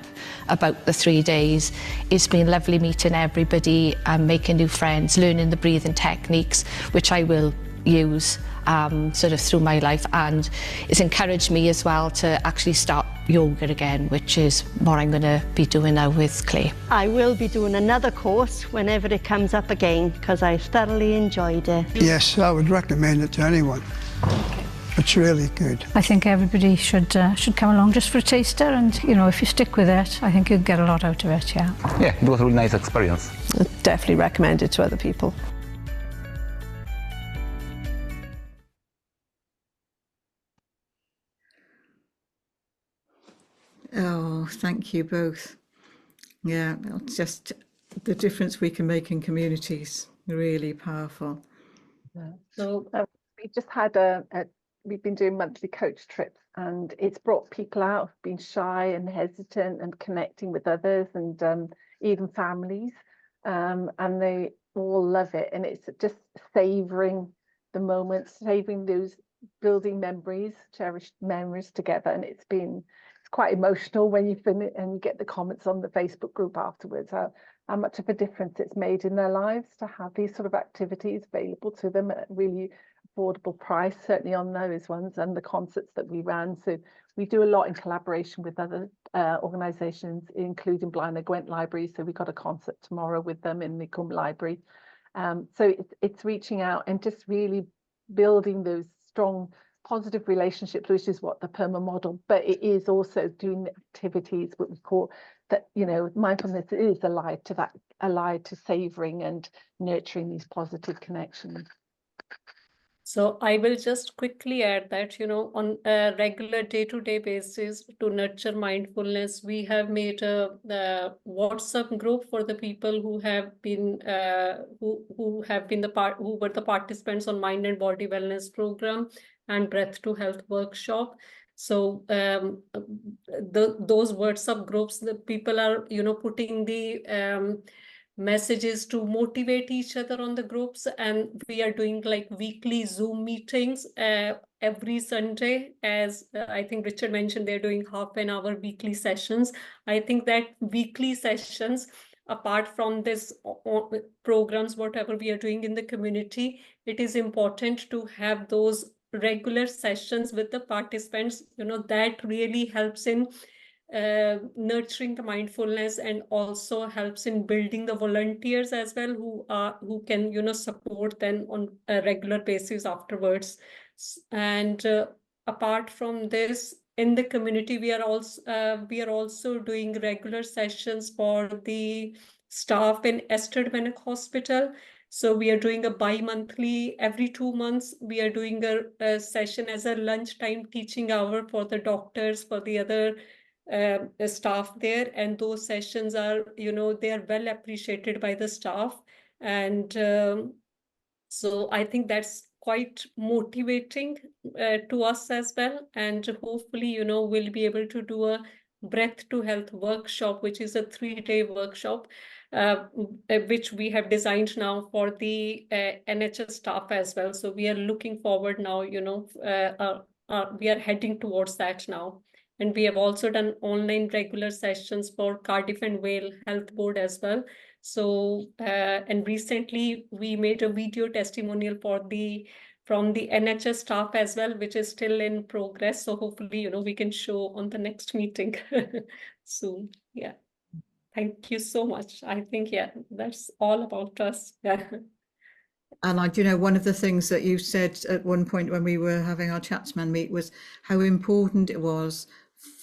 about the 3 days. It's been lovely meeting everybody and making new friends, learning the breathing techniques, which I will use sort of through my life, and it's encouraged me as well to actually start yoga again, which is what I'm going to be doing now with Clay. I will be doing another course whenever it comes up again, because I thoroughly enjoyed it. Yes, I would recommend it to anyone. It's really good. I think everybody should come along just for a taster, and you know, if you stick with it, I think you'll get a lot out of it. Yeah. Yeah, it was a really nice experience. I definitely recommend it to other people. Oh, thank you both. Yeah, it's just the difference we can make in communities, really powerful. Yeah. So we just had we've been doing monthly coach trips, and it's brought people out who've been shy and hesitant and connecting with others, and even families, and they all love it. And it's just savouring the moments, savouring those, building memories, cherished memories together. And it's quite emotional when you finish and you get the comments on the Facebook group afterwards, how much of a difference it's made in their lives to have these sort of activities available to them at a really affordable price, certainly on those ones, and the concerts that we ran. So we do a lot in collaboration with other organisations, including Blaenau Gwent Library. So we got a concert tomorrow with them in the Cwm Library. So it's reaching out and just really building those strong positive relationships, which is what the PERMA model, but it is also doing activities what we call that, you know, mindfulness is allied to savouring and nurturing these positive connections. So I will just quickly add that, you know, on a regular day-to-day basis, to nurture mindfulness, we have made a WhatsApp group for the people who have been who were the participants on Mind and Body Wellness Program and Breath to Health workshop. So those WhatsApp groups, the people are, putting the messages to motivate each other on the groups, and we are doing like weekly Zoom meetings every Sunday. As I think Richard mentioned, they're doing half an hour weekly sessions. I think that weekly sessions, apart from this programs, whatever we are doing in the community, it is important to have those regular sessions with the participants. That really helps in nurturing the mindfulness, and also helps in building the volunteers as well, who can support them on a regular basis afterwards. And apart from this, in the community, we are also doing regular sessions for the staff in Esterdbenk Hospital. So we are doing a bi-monthly, every 2 months, we are doing a session as a lunchtime teaching hour for the doctors, for the other staff there. And those sessions are, they are well appreciated by the staff. And so I think that's quite motivating to us as well. And hopefully, we'll be able to do a Breath to Health workshop, which is a 3-day workshop, which we have designed now for the NHS staff as well. So we are looking forward now, we are heading towards that now. And we have also done online regular sessions for Cardiff and Wales Health Board as well. So, and recently we made a video testimonial from the NHS staff as well, which is still in progress. So hopefully, we can show on the next meeting soon. Yeah. Thank you so much. I think, yeah, that's all about us. Yeah. And one of the things that you said at one point when we were having our Chatsman meet was how important it was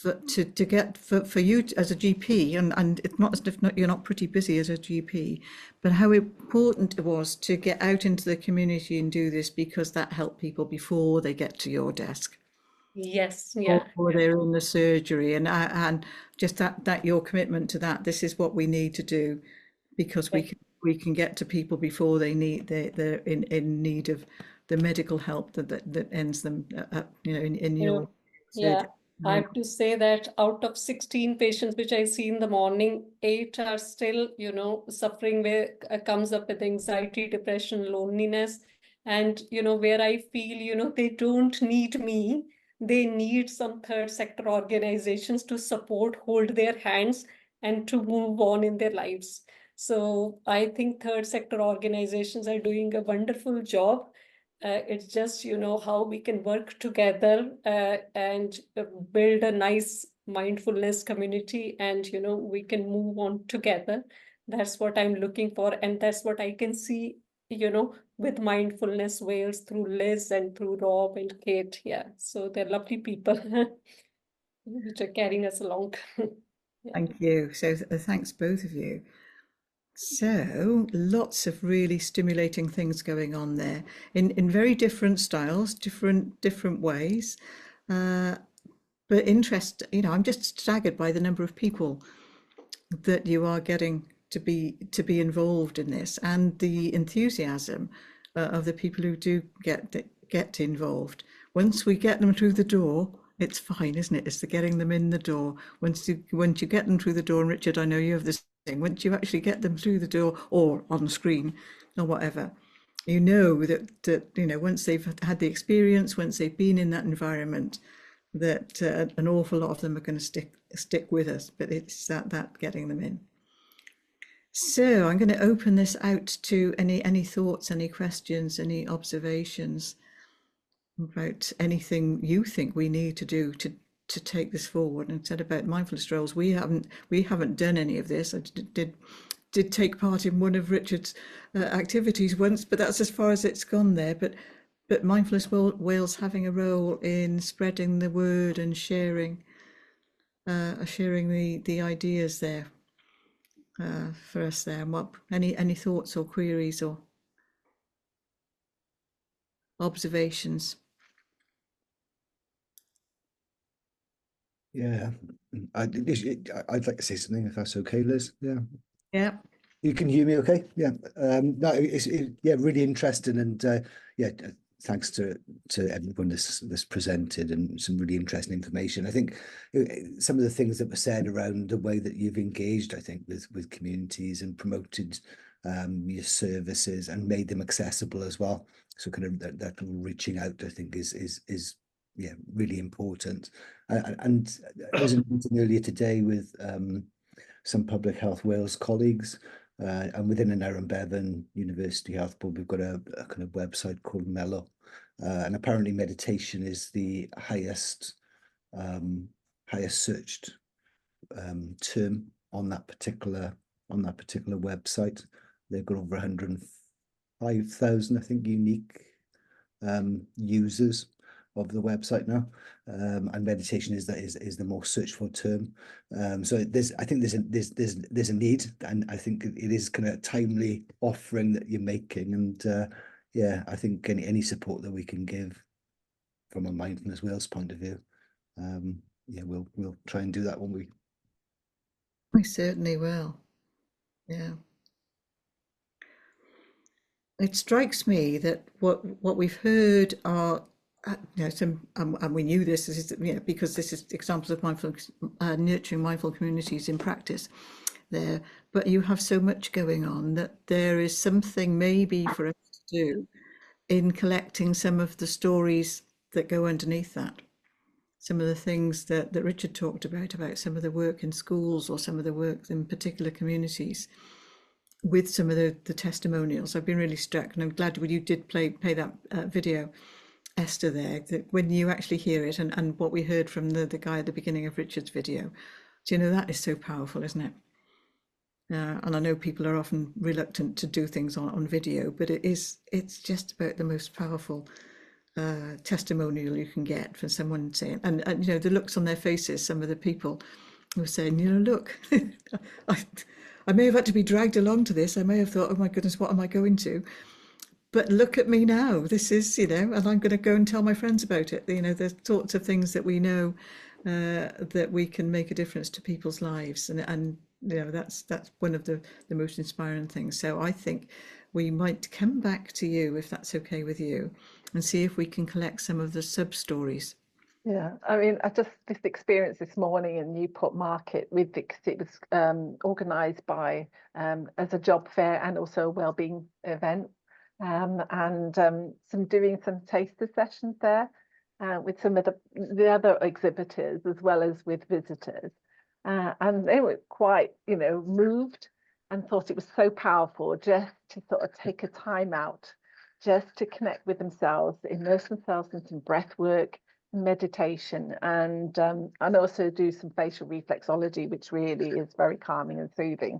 for you as a GP, and it's not as if you're not pretty busy as a GP, but how important it was to get out into the community and do this, because that helped people before they get to your desk. Yes, yeah. Or they're in the surgery, and just that your commitment to that. This is what we need to do, because we can get to people before they're in need of the medical help that ends them in your Yeah. surgery. I have to say that out of 16 patients which I see in the morning, 8 are still, suffering, where comes up with anxiety, depression, loneliness. And, where I feel, they don't need me. They need some third sector organizations to support, hold their hands, and to move on in their lives. So I think third sector organizations are doing a wonderful job. It's just, how we can work together and build a nice mindfulness community, and, we can move on together. That's what I'm looking for. And that's what I can see, with Mindfulness Wales through Liz and through Rob and Kate. Yeah. So they're lovely people which are carrying us along. Yeah. Thank you. So thanks both of you. So lots of really stimulating things going on there in very different styles, different ways. But interest, I'm just staggered by the number of people that you are getting to be involved in this, and the enthusiasm of the people who do get involved. Once we get them through the door, it's fine, isn't it? It's the getting them in the door. Once you get them through the door, and Richard, I know you have this thing, once you actually get them through the door or on screen or whatever, that once they've had the experience, once they've been in that environment, that an awful lot of them are going to stick with us. But it's that getting them in. So I'm going to open this out to any thoughts, any questions, any observations about anything you think we need to do to take this forward. And said about mindfulness roles, we haven't done any of this. I did take part in one of Richard's activities once, but that's as far as it's gone there. But Mindfulness Wales having a role in spreading the word and sharing the ideas there for us there. And what any thoughts or queries or observations? Yeah, I'd like to say something, if that's okay, Liz. Yeah. Yeah. You can hear me okay? Yeah. No, it's really interesting, and thanks to everyone that's presented, and some really interesting information. I think some of the things that were said around the way that you've engaged, I think, with communities and promoted your services and made them accessible as well. So kind of that reaching out, I think, is yeah, really important. And I was in a meeting earlier today with some Public Health Wales colleagues, and within an Embed and University Health Board, we've got a kind of website called Mellow, and apparently meditation is the highest searched term on that particular website. They've got over 105,000, I think, unique users of the website now, and meditation is the most searched for term. So I think there's a need, and I think it is kind of a timely offering that you're making, and yeah, I think any support that we can give from a Mindfulness Wales point of view, yeah, we'll try and do that, won't we? We certainly will. Yeah. It strikes me that what we've heard are, you know, some, and we knew this is, you know, because this is examples of mindful, nurturing mindful communities in practice there. But you have so much going on that there is something maybe for us to do in collecting some of the stories that go underneath that. Some of the things that Richard talked about some of the work in schools or some of the work in particular communities, with some of the testimonials. I've been really struck, and I'm glad when you did play that video, Esther, there, that when you actually hear it, and what we heard from the guy at the beginning of Richard's video, do you know, that is so powerful, isn't it? And I know people are often reluctant to do things on video, but it's just about the most powerful testimonial you can get from someone saying, and you know, the looks on their faces, some of the people who are saying, you know, look, I may have had to be dragged along to this. I may have thought, oh my goodness, what am I going to? But look at me now. This is, you know, and I'm going to go and tell my friends about it. You know, there's sorts of things that we know that we can make a difference to people's lives, and you know, that's one of the most inspiring things. So I think we might come back to you, if that's okay with you, and see if we can collect some of the sub stories. Yeah, I mean, I just this experience this morning in Newport Market with Vix, it was organised by as a job fair and also a wellbeing event, and doing some taster sessions there with some of the other exhibitors as well as with visitors, and they were quite, you know, moved and thought it was so powerful just to sort of take a time out, just to connect with themselves, immerse themselves in some breath work, meditation, and also do some facial reflexology, which really is very calming and soothing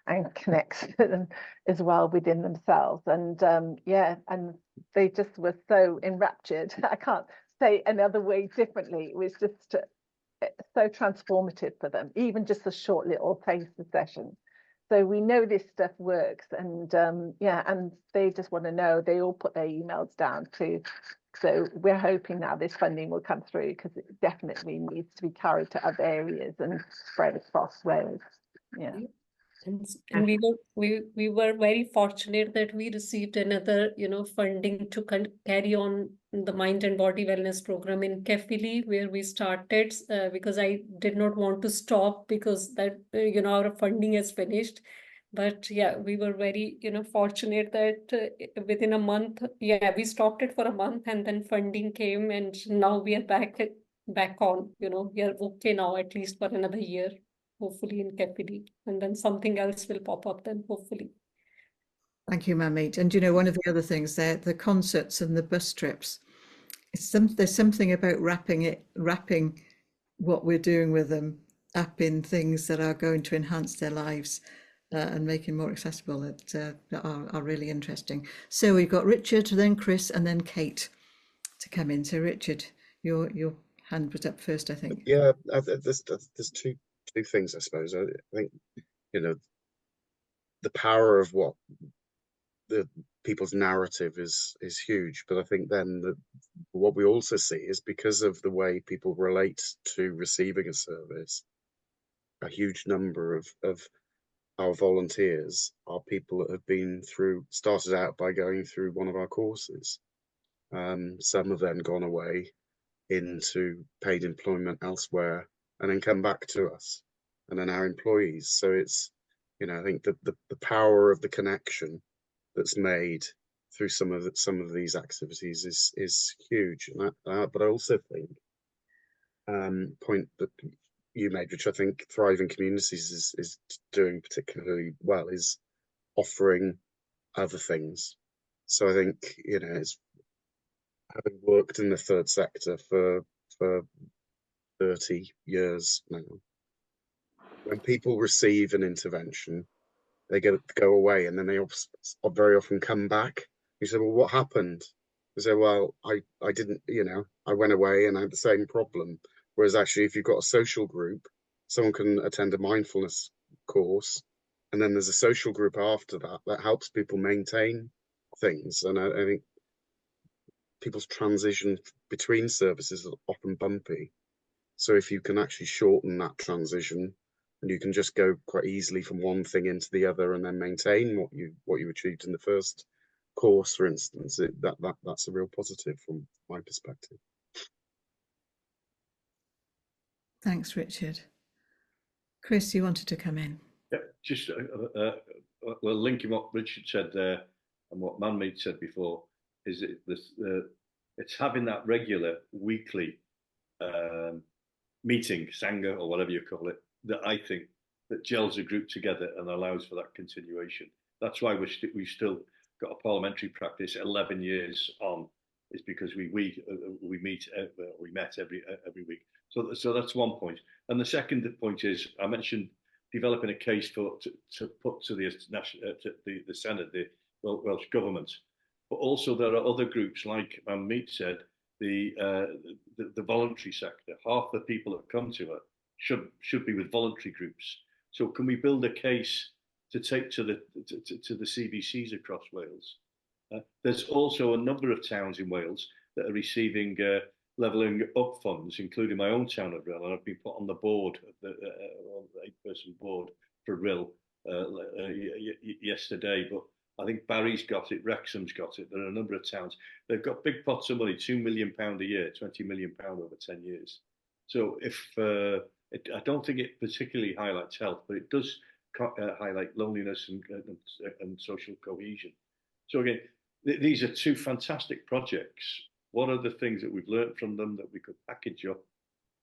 and connects them as well within themselves. And yeah, and they just were so enraptured. I can't say another way differently. It was just so transformative for them, even just a short little taster session. So we know this stuff works, and yeah, and they just want to know. They all put their emails down too. So we're hoping now this funding will come through, because it definitely needs to be carried to other areas and spread across Wales. Yeah. And we were very fortunate that we received another, you know, funding to carry on the mind and body wellness program in Kefili, where we started, because I did not want to stop, because that, you know, our funding has finished. But yeah, we were very, you know, fortunate that within a month, yeah, we stopped it for a month, and then funding came, and now we are back on, you know, we are okay now, at least for another year, hopefully in Kefili, and then something else will pop up then, hopefully. Thank you, Mamit. And you know, one of the other things there, the concerts and the bus trips, there's something about wrapping what we're doing with them up in things that are going to enhance their lives and make them more accessible, that are really interesting. So we've got Richard, then Chris, and then Kate to come in. So Richard, your hand was up first, I think. Yeah, there's two things, I suppose. I think, you know, the power of what the people's narrative is huge, but I think then what we also see is, because of the way people relate to receiving a service, a huge number of our volunteers are people that have started out by going through one of our courses, Some have then gone away into paid employment elsewhere and then come back to us and are now employees. So it's, you know, I think the power of the connection that's made through some of these activities is huge. And but I also think point that you made, which I think Thriving Communities is doing particularly well, is offering other things. So I think, you know, it's having worked in the third sector for 30 years now, when people receive an intervention, they go away and then they very often come back. You say, well, what happened? They say, well, I didn't, you know, I went away and I had the same problem. Whereas actually, if you've got a social group, someone can attend a mindfulness course, and then there's a social group after that that helps people maintain things. And I think people's transition between services are often bumpy. So if you can actually shorten that transition, and you can just go quite easily from one thing into the other and then maintain what you achieved in the first course, for instance, that's a real positive from my perspective. Thanks, Richard. Chris, you wanted to come in. Yeah, just well, linking what Richard said there and what Manmeet said before, is it's having that regular weekly meeting, Sangha or whatever you call it, that I think that gels a group together and allows for that continuation. That's why we've still got a parliamentary practice 11 years on, is because we met every week. So that's one point. And the second point is, I mentioned developing a case to put to the the Senate, the Welsh Government, but also there are other groups, like Meet said, the voluntary sector. Half the people that come to it should be with voluntary groups. So can we build a case to take to the CBCs across Wales? There's also a number of towns in Wales that are receiving levelling up funds, including my own town of Rhyl, and I've been put on the board, the 8-person board for Rhyl yesterday. But I think Barry's got it, Wrexham's got it. There are a number of towns. They've got big pots of money, £2 million a year, £20 million over 10 years. So if I don't think it particularly highlights health, but it does highlight loneliness and social cohesion. So again, these are two fantastic projects. What are the things that we've learned from them that we could package up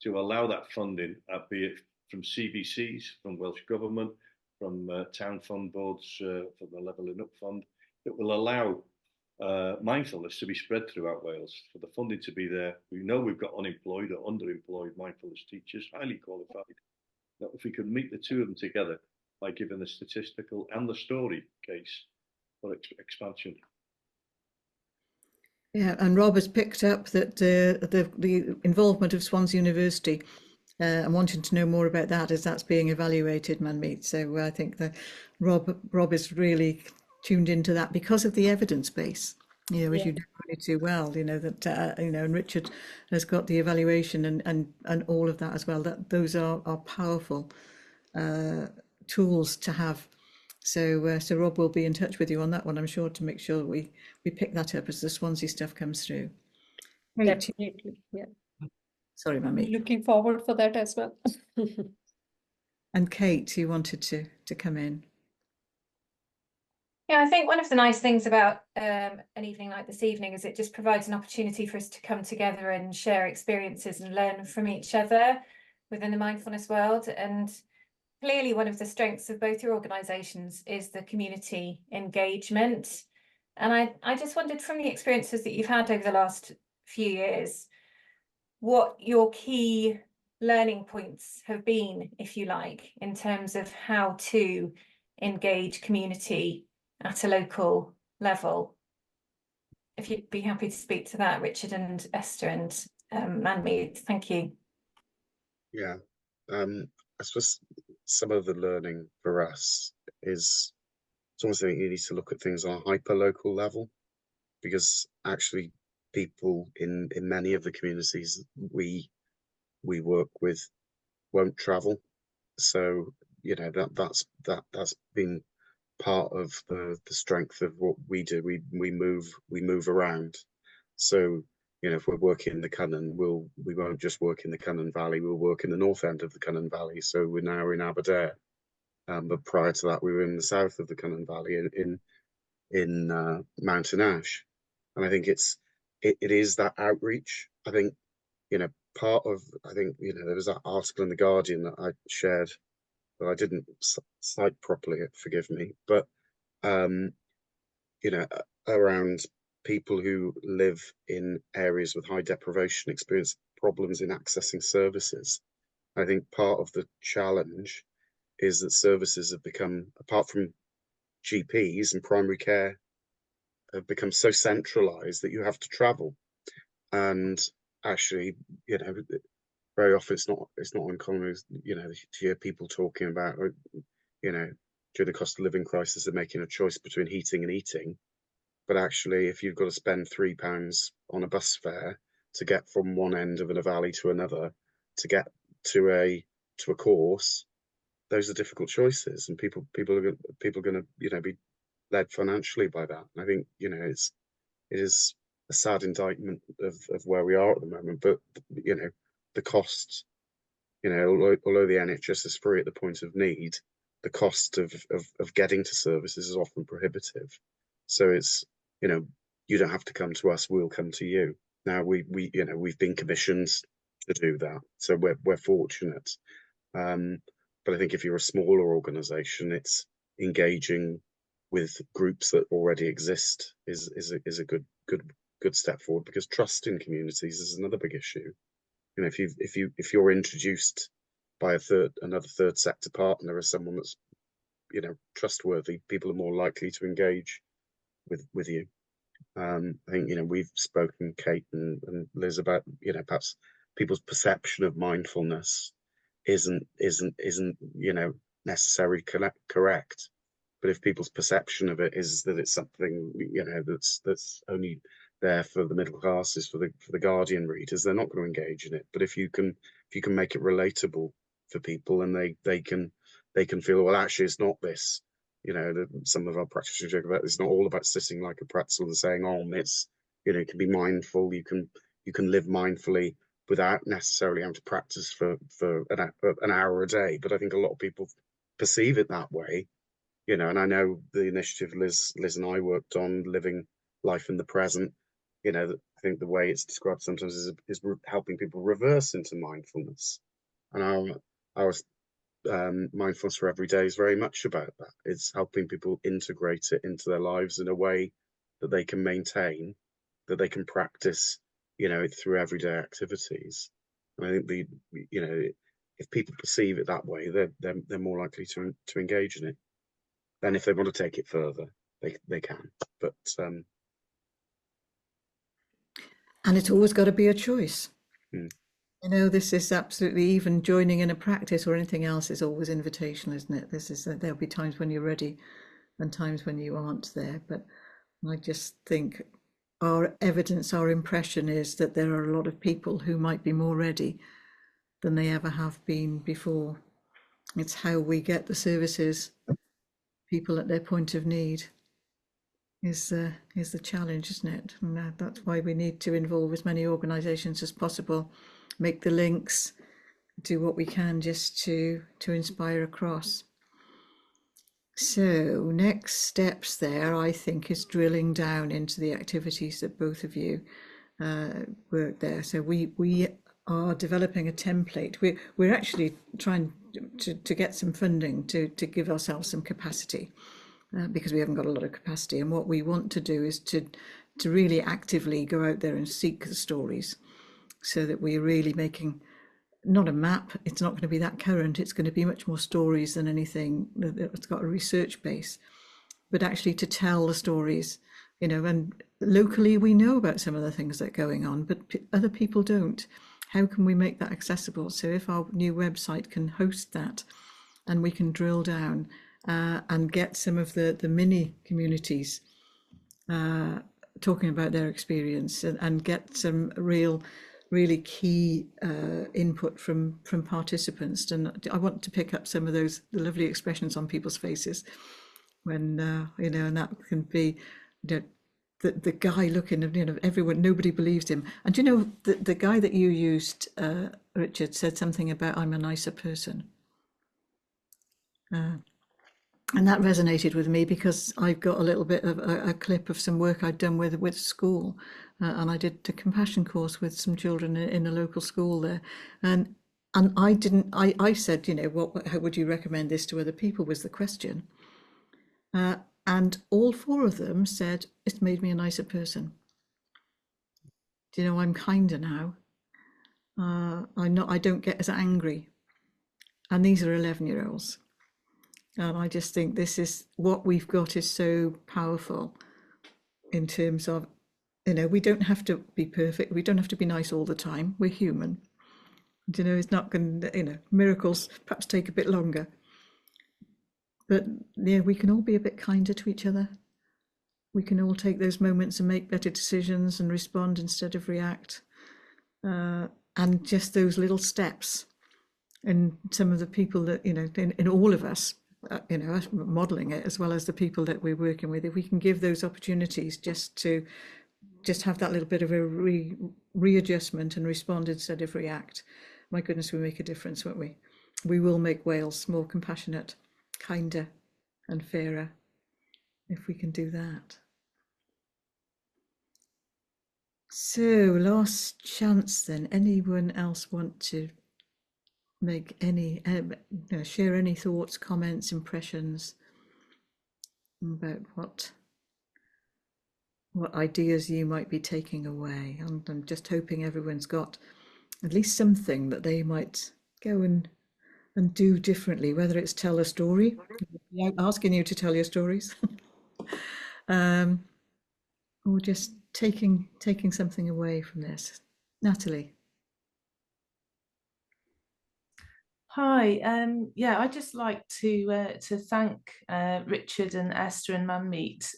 to allow that funding, be it from CBCs, from Welsh Government, from town fund boards, from the Levelling Up Fund, that will allow mindfulness to be spread throughout Wales, for the funding to be there. We know we've got unemployed or underemployed mindfulness teachers, highly qualified. That if we could meet the two of them together by giving the statistical and the story case for expansion. Yeah, and Rob has picked up that the involvement of Swansea University and wanting to know more about that as that's being evaluated, Manmeet. So I think that Rob is really tuned into that because of the evidence base. You know, as you do really too well. You know that you know, and Richard has got the evaluation and all of that as well. That those are powerful tools to have. So so Rob will be in touch with you on that one, I'm sure, to make sure we pick that up as the Swansea stuff comes through. Definitely, yeah. Sorry, Manmeet. Looking forward for that as well. And Kate, you wanted to come in. Yeah, I think one of the nice things about an evening like this evening is it just provides an opportunity for us to come together and share experiences and learn from each other within the mindfulness world. And clearly one of the strengths of both your organisations is the community engagement. And I just wondered, from the experiences that you've had over the last few years, what your key learning points have been, if you like, in terms of how to engage community at a local level. If you'd be happy to speak to that, Richard and Esther and Manmeet, thank you. Yeah, I suppose some of the learning for us is it's almost like you need to look at things on a hyper-local level, because actually people in many of the communities we work with won't travel. So, you know, that's been part of the strength of what we do. We move around. So, you know, if we're working in the Cynon, we won't just work in the Cynon Valley, we'll work in the north end of the Cynon Valley. So we're now in Aberdare. But prior to that, we were in the south of the Cynon Valley in Mountain Ash. And I think it is that outreach. I think, you know, there was that article in The Guardian that I shared, but I didn't cite properly, forgive me. But, you know, around people who live in areas with high deprivation experience problems in accessing services. I think part of the challenge is that services have become, apart from GPs and primary care, have become so centralized that you have to travel. And actually, you know, very often it's not uncommon, you know, to hear people talking about, you know, during the cost of living crisis, they're making a choice between heating and eating. But actually, if you've got to spend £3 on a bus fare to get from one end of a valley to another, to get to a course, those are difficult choices, and people are going to, you know, be led financially by that. And I think, you know, it is a sad indictment of where we are at the moment. But, you know, the cost, you know, although the NHS is free at the point of need, the cost of getting to services is often prohibitive. So it's, you know, you don't have to come to us, we'll come to you. Now we you know, we've been commissioned to do that, so we're fortunate. But I think if you're a smaller organisation, it's engaging with groups that already exist is a good step forward, because trust in communities is another big issue. You know, if you're introduced by another third sector partner as someone that's, you know, trustworthy, people are more likely to engage with you. I think, you know, we've spoken, Kate and Liz, about, you know, perhaps people's perception of mindfulness isn't you know, necessarily correct. But if people's perception of it is that it's something, you know, that's only there for the middle classes, for the Guardian readers, they're not going to engage in it. But if you can make it relatable for people, and they can feel, well, actually it's not this, you know, some of our practitioners joke about, it's not all about sitting like a pretzel and saying, oh, it's, you know, you can be mindful, you can live mindfully without necessarily having to practice for an hour a day. But I think a lot of people perceive it that way, you know. And I know the initiative Liz and I worked on, Living Life in the Present, you know, I think the way it's described sometimes is helping people reverse into mindfulness. And our Mindfulness for Every Day is very much about that. It's helping people integrate it into their lives in a way that they can maintain, that they can practice, you know, through everyday activities. And I think you know, if people perceive it that way, they're more likely to engage in it. Then if they want to take it further, they can. But and it's always got to be a choice. You know, this is absolutely, even joining in a practice or anything else is always invitational, isn't it? This is, there'll be times when you're ready and times when you aren't there. But I just think our evidence, our impression is that there are a lot of people who might be more ready than they ever have been before. It's how we get the services, people at their point of need, is the challenge, isn't it? And that's why we need to involve as many organisations as possible, make the links, do what we can just to inspire across. So next steps there, I think, is drilling down into the activities that both of you work there. So we are developing a template. We're actually trying to get some funding to give ourselves some capacity, because we haven't got a lot of capacity. And what we want to do is to really actively go out there and seek the stories, so that we're really making not a map. It's not going to be that current. It's going to be much more stories than anything that's got a research base, but actually to tell the stories, you know. And locally we know about some of the things that are going on, but other people don't. How can we make that accessible? So if our new website can host that, and we can drill down and get some of the mini communities talking about their experience, and get some really key input from participants. And I want to pick up some of the lovely expressions on people's faces when you know, and that can be, you know, the guy looking, you know, everyone, nobody believes him. And you know, the guy that you used, Richard, said something about I'm a nicer person. And that resonated with me because I've got a little bit of a clip of some work I'd done with school, and I did a compassion course with some children in a local school there, and I said, you know, how would you recommend this to other people was the question, and all 4 of them said it's made me a nicer person. Do you know, I'm kinder now. I don't get as angry, and these are 11-year-olds. And I just think this is what we've got is so powerful in terms of, you know, we don't have to be perfect. We don't have to be nice all the time. We're human. You know, it's not going to, you know, miracles perhaps take a bit longer. But yeah, we can all be a bit kinder to each other. We can all take those moments and make better decisions and respond instead of react. And just those little steps. And some of the people that, you know, in all of us, you know, us modeling it as well as the people that we're working with, if we can give those opportunities just to have that little bit of a readjustment and respond instead of react, my goodness, we make a difference, won't we? We will make Wales more compassionate, kinder and fairer if we can do that. So last chance then, anyone else want to make any, share any thoughts, comments, impressions about what ideas you might be taking away? And I'm just hoping everyone's got at least something that they might go and do differently, whether it's tell a story, asking you to tell your stories, or just taking something away from this. Natalie. Hi, yeah, I'd just like to thank Richard and Esther and Manmeet.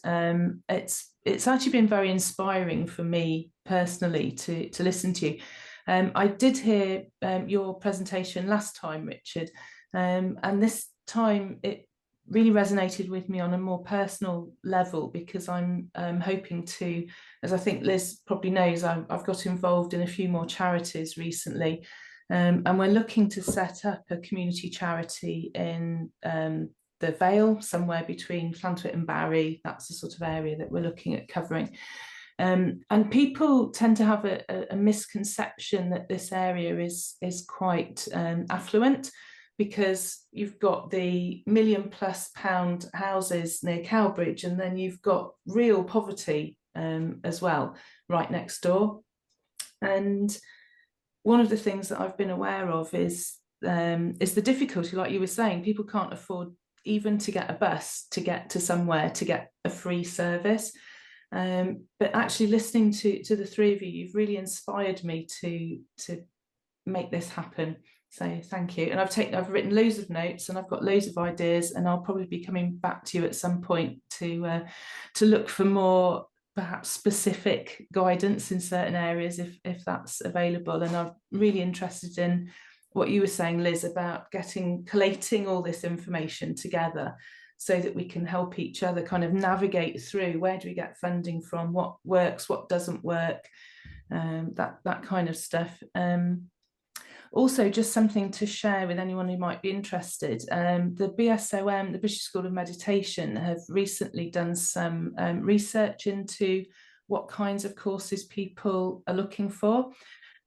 It's actually been very inspiring for me personally to listen to you. I did hear your presentation last time, Richard, and this time it really resonated with me on a more personal level because I'm hoping to, as I think Liz probably knows, I've got involved in a few more charities recently. And we're looking to set up a community charity in the Vale, somewhere between Llantwit and Barry. That's the sort of area that we're looking at covering. And people tend to have a misconception that this area is quite affluent, because you've got the £1 million+ houses near Cowbridge, and then you've got real poverty as well right next door. And one of the things that I've been aware of is the difficulty, like you were saying, people can't afford even to get a bus to get to somewhere to get a free service. But actually listening to the 3 of you, you've really inspired me to make this happen. So thank you. And I've written loads of notes and I've got loads of ideas, and I'll probably be coming back to you at some point to look for more perhaps specific guidance in certain areas if that's available. And I'm really interested in what you were saying, Liz, about collating all this information together so that we can help each other kind of navigate through where do we get funding from, what works, what doesn't work, that kind of stuff. Also, just something to share with anyone who might be interested. The BSOM, the British School of Meditation, have recently done some research into what kinds of courses people are looking for.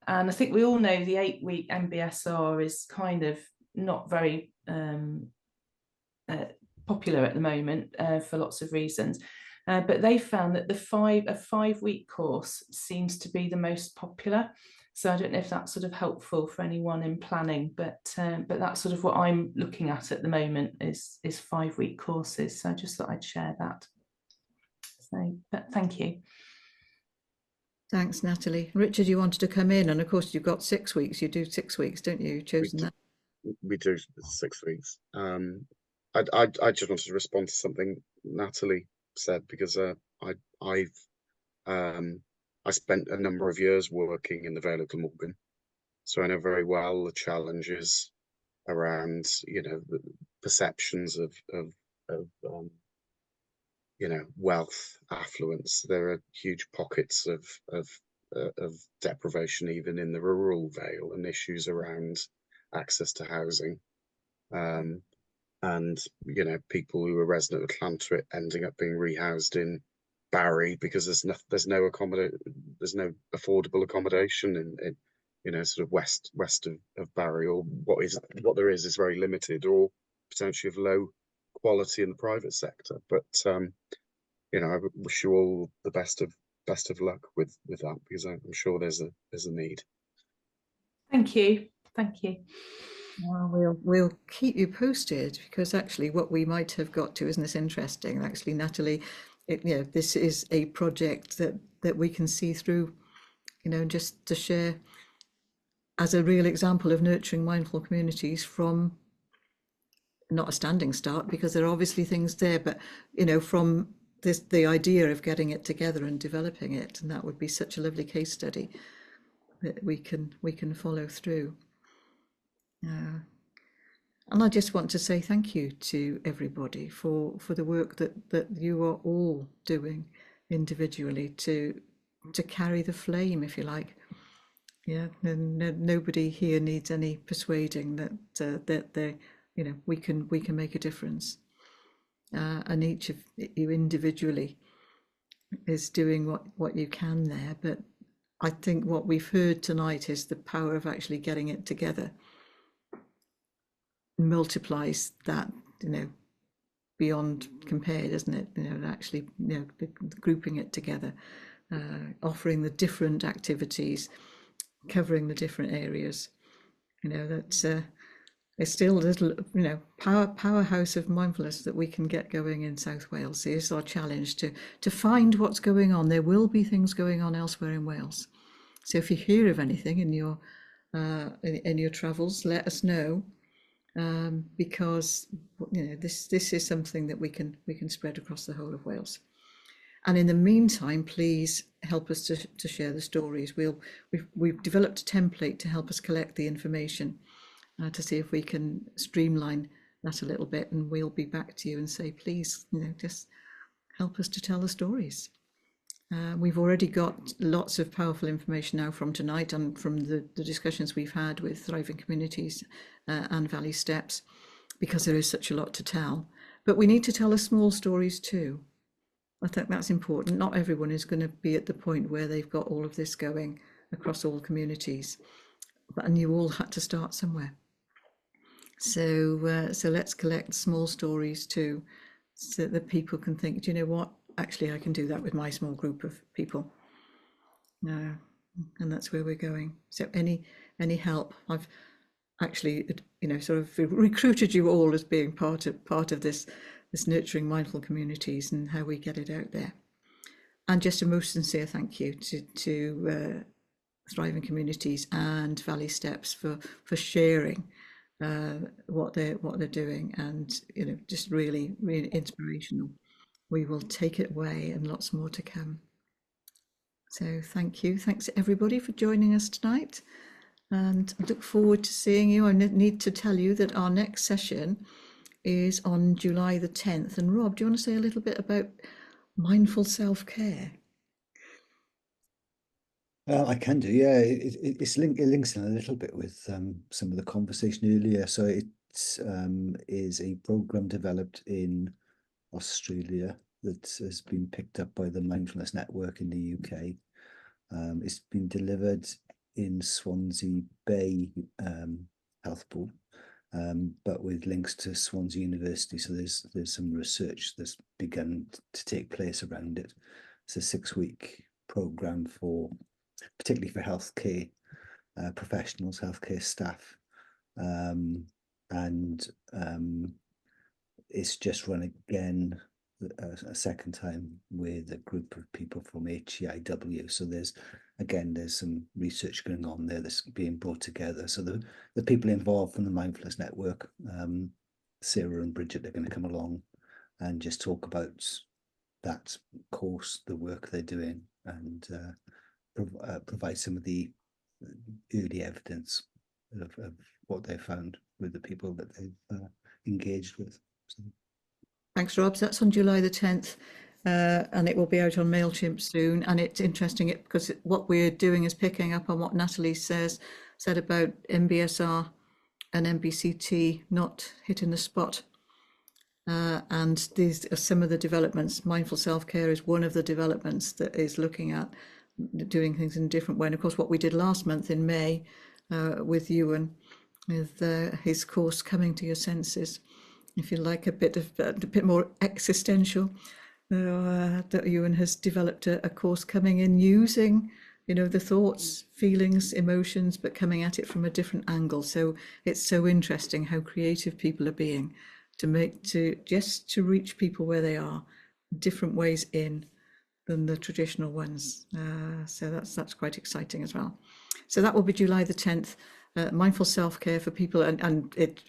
And I think we all know the 8-week MBSR is kind of not very popular at the moment for lots of reasons. But they found that a 5-week course seems to be the most popular. So I don't know if that's sort of helpful for anyone in planning, but that's sort of what I'm looking at the moment is 5-week courses. So I just thought I'd share that. So, but thank you. Thanks, Natalie. Richard, you wanted to come in, and of course you've got 6 weeks. You do 6 weeks, don't you? You've chosen that. We do 6 weeks. I just wanted to respond to something Natalie said, because I spent a number of years working in the Vale of Glamorgan, so I know very well the challenges around, you know, the perceptions of wealth, affluence. There are huge pockets of deprivation even in the rural Vale, and issues around access to housing. And people who are resident of Llantrit ending up being rehoused in Barry because there's no affordable accommodation in sort of west of Barry, or what there is very limited, or potentially of low quality in the private sector. But I wish you all the best of luck with that, because I'm sure there's a need. Thank you. Well, we'll keep you posted, because actually what we might have got to, isn't this interesting? Actually, Natalie, this is a project that we can see through, just to share as a real example of nurturing mindful communities from not a standing start, because there are obviously things there, but from the idea of getting it together and developing it, and that would be such a lovely case study that we can follow through. And I just want to say thank you to everybody for the work that you are all doing individually to carry the flame, if you like. Yeah, and nobody here needs any persuading that they, we can make a difference, and each of you individually is doing what you can there. But I think what we've heard tonight is the power of actually getting it together multiplies that, beyond compared, isn't it? Actually, grouping it together, offering the different activities, covering the different areas. That's it's still a little, powerhouse of mindfulness that we can get going in South Wales. Here's our challenge to find what's going on. There will be things going on elsewhere in Wales. So if you hear of anything in your travels, let us know, because this is something that we can spread across the whole of Wales. And in the meantime, please help us to share the stories. We've developed a template to help us collect the information, to see if we can streamline that a little bit, and we'll be back to you and say, please, just help us to tell the stories. We've already got lots of powerful information now from tonight, and from the discussions we've had with Thriving Communities and Valley Steps, because there is such a lot to tell. But we need to tell the small stories too. I think that's important. Not everyone is going to be at the point where they've got all of this going across all communities, and you all had to start somewhere. So let's collect small stories too, so that people can think, do you know what? Actually, I can do that with my small group of people. And that's where we're going. So any help? I've actually, sort of recruited you all as being part of this nurturing mindful communities and how we get it out there. And just a most sincere thank you to Thriving Communities and Valley Steps for sharing what they're doing, and just really inspirational. We will take it away, and lots more to come. So thank you. Thanks everybody for joining us tonight, and I look forward to seeing you. I need to tell you that our next session is on July the 10th. And Rob, do you want to say a little bit about mindful self-care? I can do, yeah. It links in a little bit with some of the conversation earlier. So it is a program developed in Australia that has been picked up by the Mindfulness Network in the UK. It's been delivered in Swansea Bay Health Board, but with links to Swansea University. So there's some research that's begun to take place around it. It's a 6-week program particularly for healthcare professionals, healthcare staff, and it's just run again a second time with a group of people from HEIW. So there's some research going on there that's being brought together. So the people involved from the Mindfulness Network, Sarah and Bridget, are going to come along and just talk about that course, the work they're doing, and provide some of the early evidence of what they found with the people that they've engaged with. So. Thanks, Rob. So that's on July the 10th. and it will be out on MailChimp soon. And it's interesting because what we're doing is picking up on what Natalie said about MBSR and MBCT not hitting the spot. And these are some of the developments. Mindful self-care is one of the developments that is looking at doing things in a different way. And of course, what we did last month in May with Ewan, with his course Coming to Your Senses, if you like, a bit more existential. That Ewan has developed a course coming in using, the thoughts, feelings, emotions, but coming at it from a different angle. So it's so interesting how creative people are being to reach people where they are, different ways in than the traditional ones. So that's quite exciting as well. So that will be July the 10th. Mindful self-care for people, and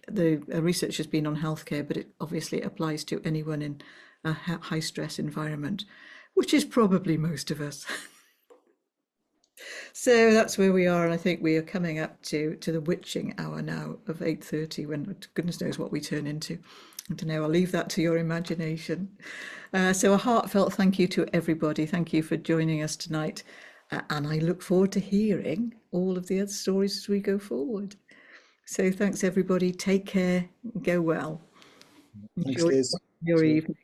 the research has been on healthcare, but it obviously applies to anyone in a high stress environment, which is probably most of us. So that's where we are, and I think we are coming up to the witching hour now of 8:30, when goodness knows what we turn into. I don't know, I'll leave that to your imagination. So a heartfelt thank you to everybody. Thank you for joining us tonight. And I look forward to hearing all of the other stories as we go forward. So thanks everybody, take care, go well. Thanks, Enjoy Liz. your evening.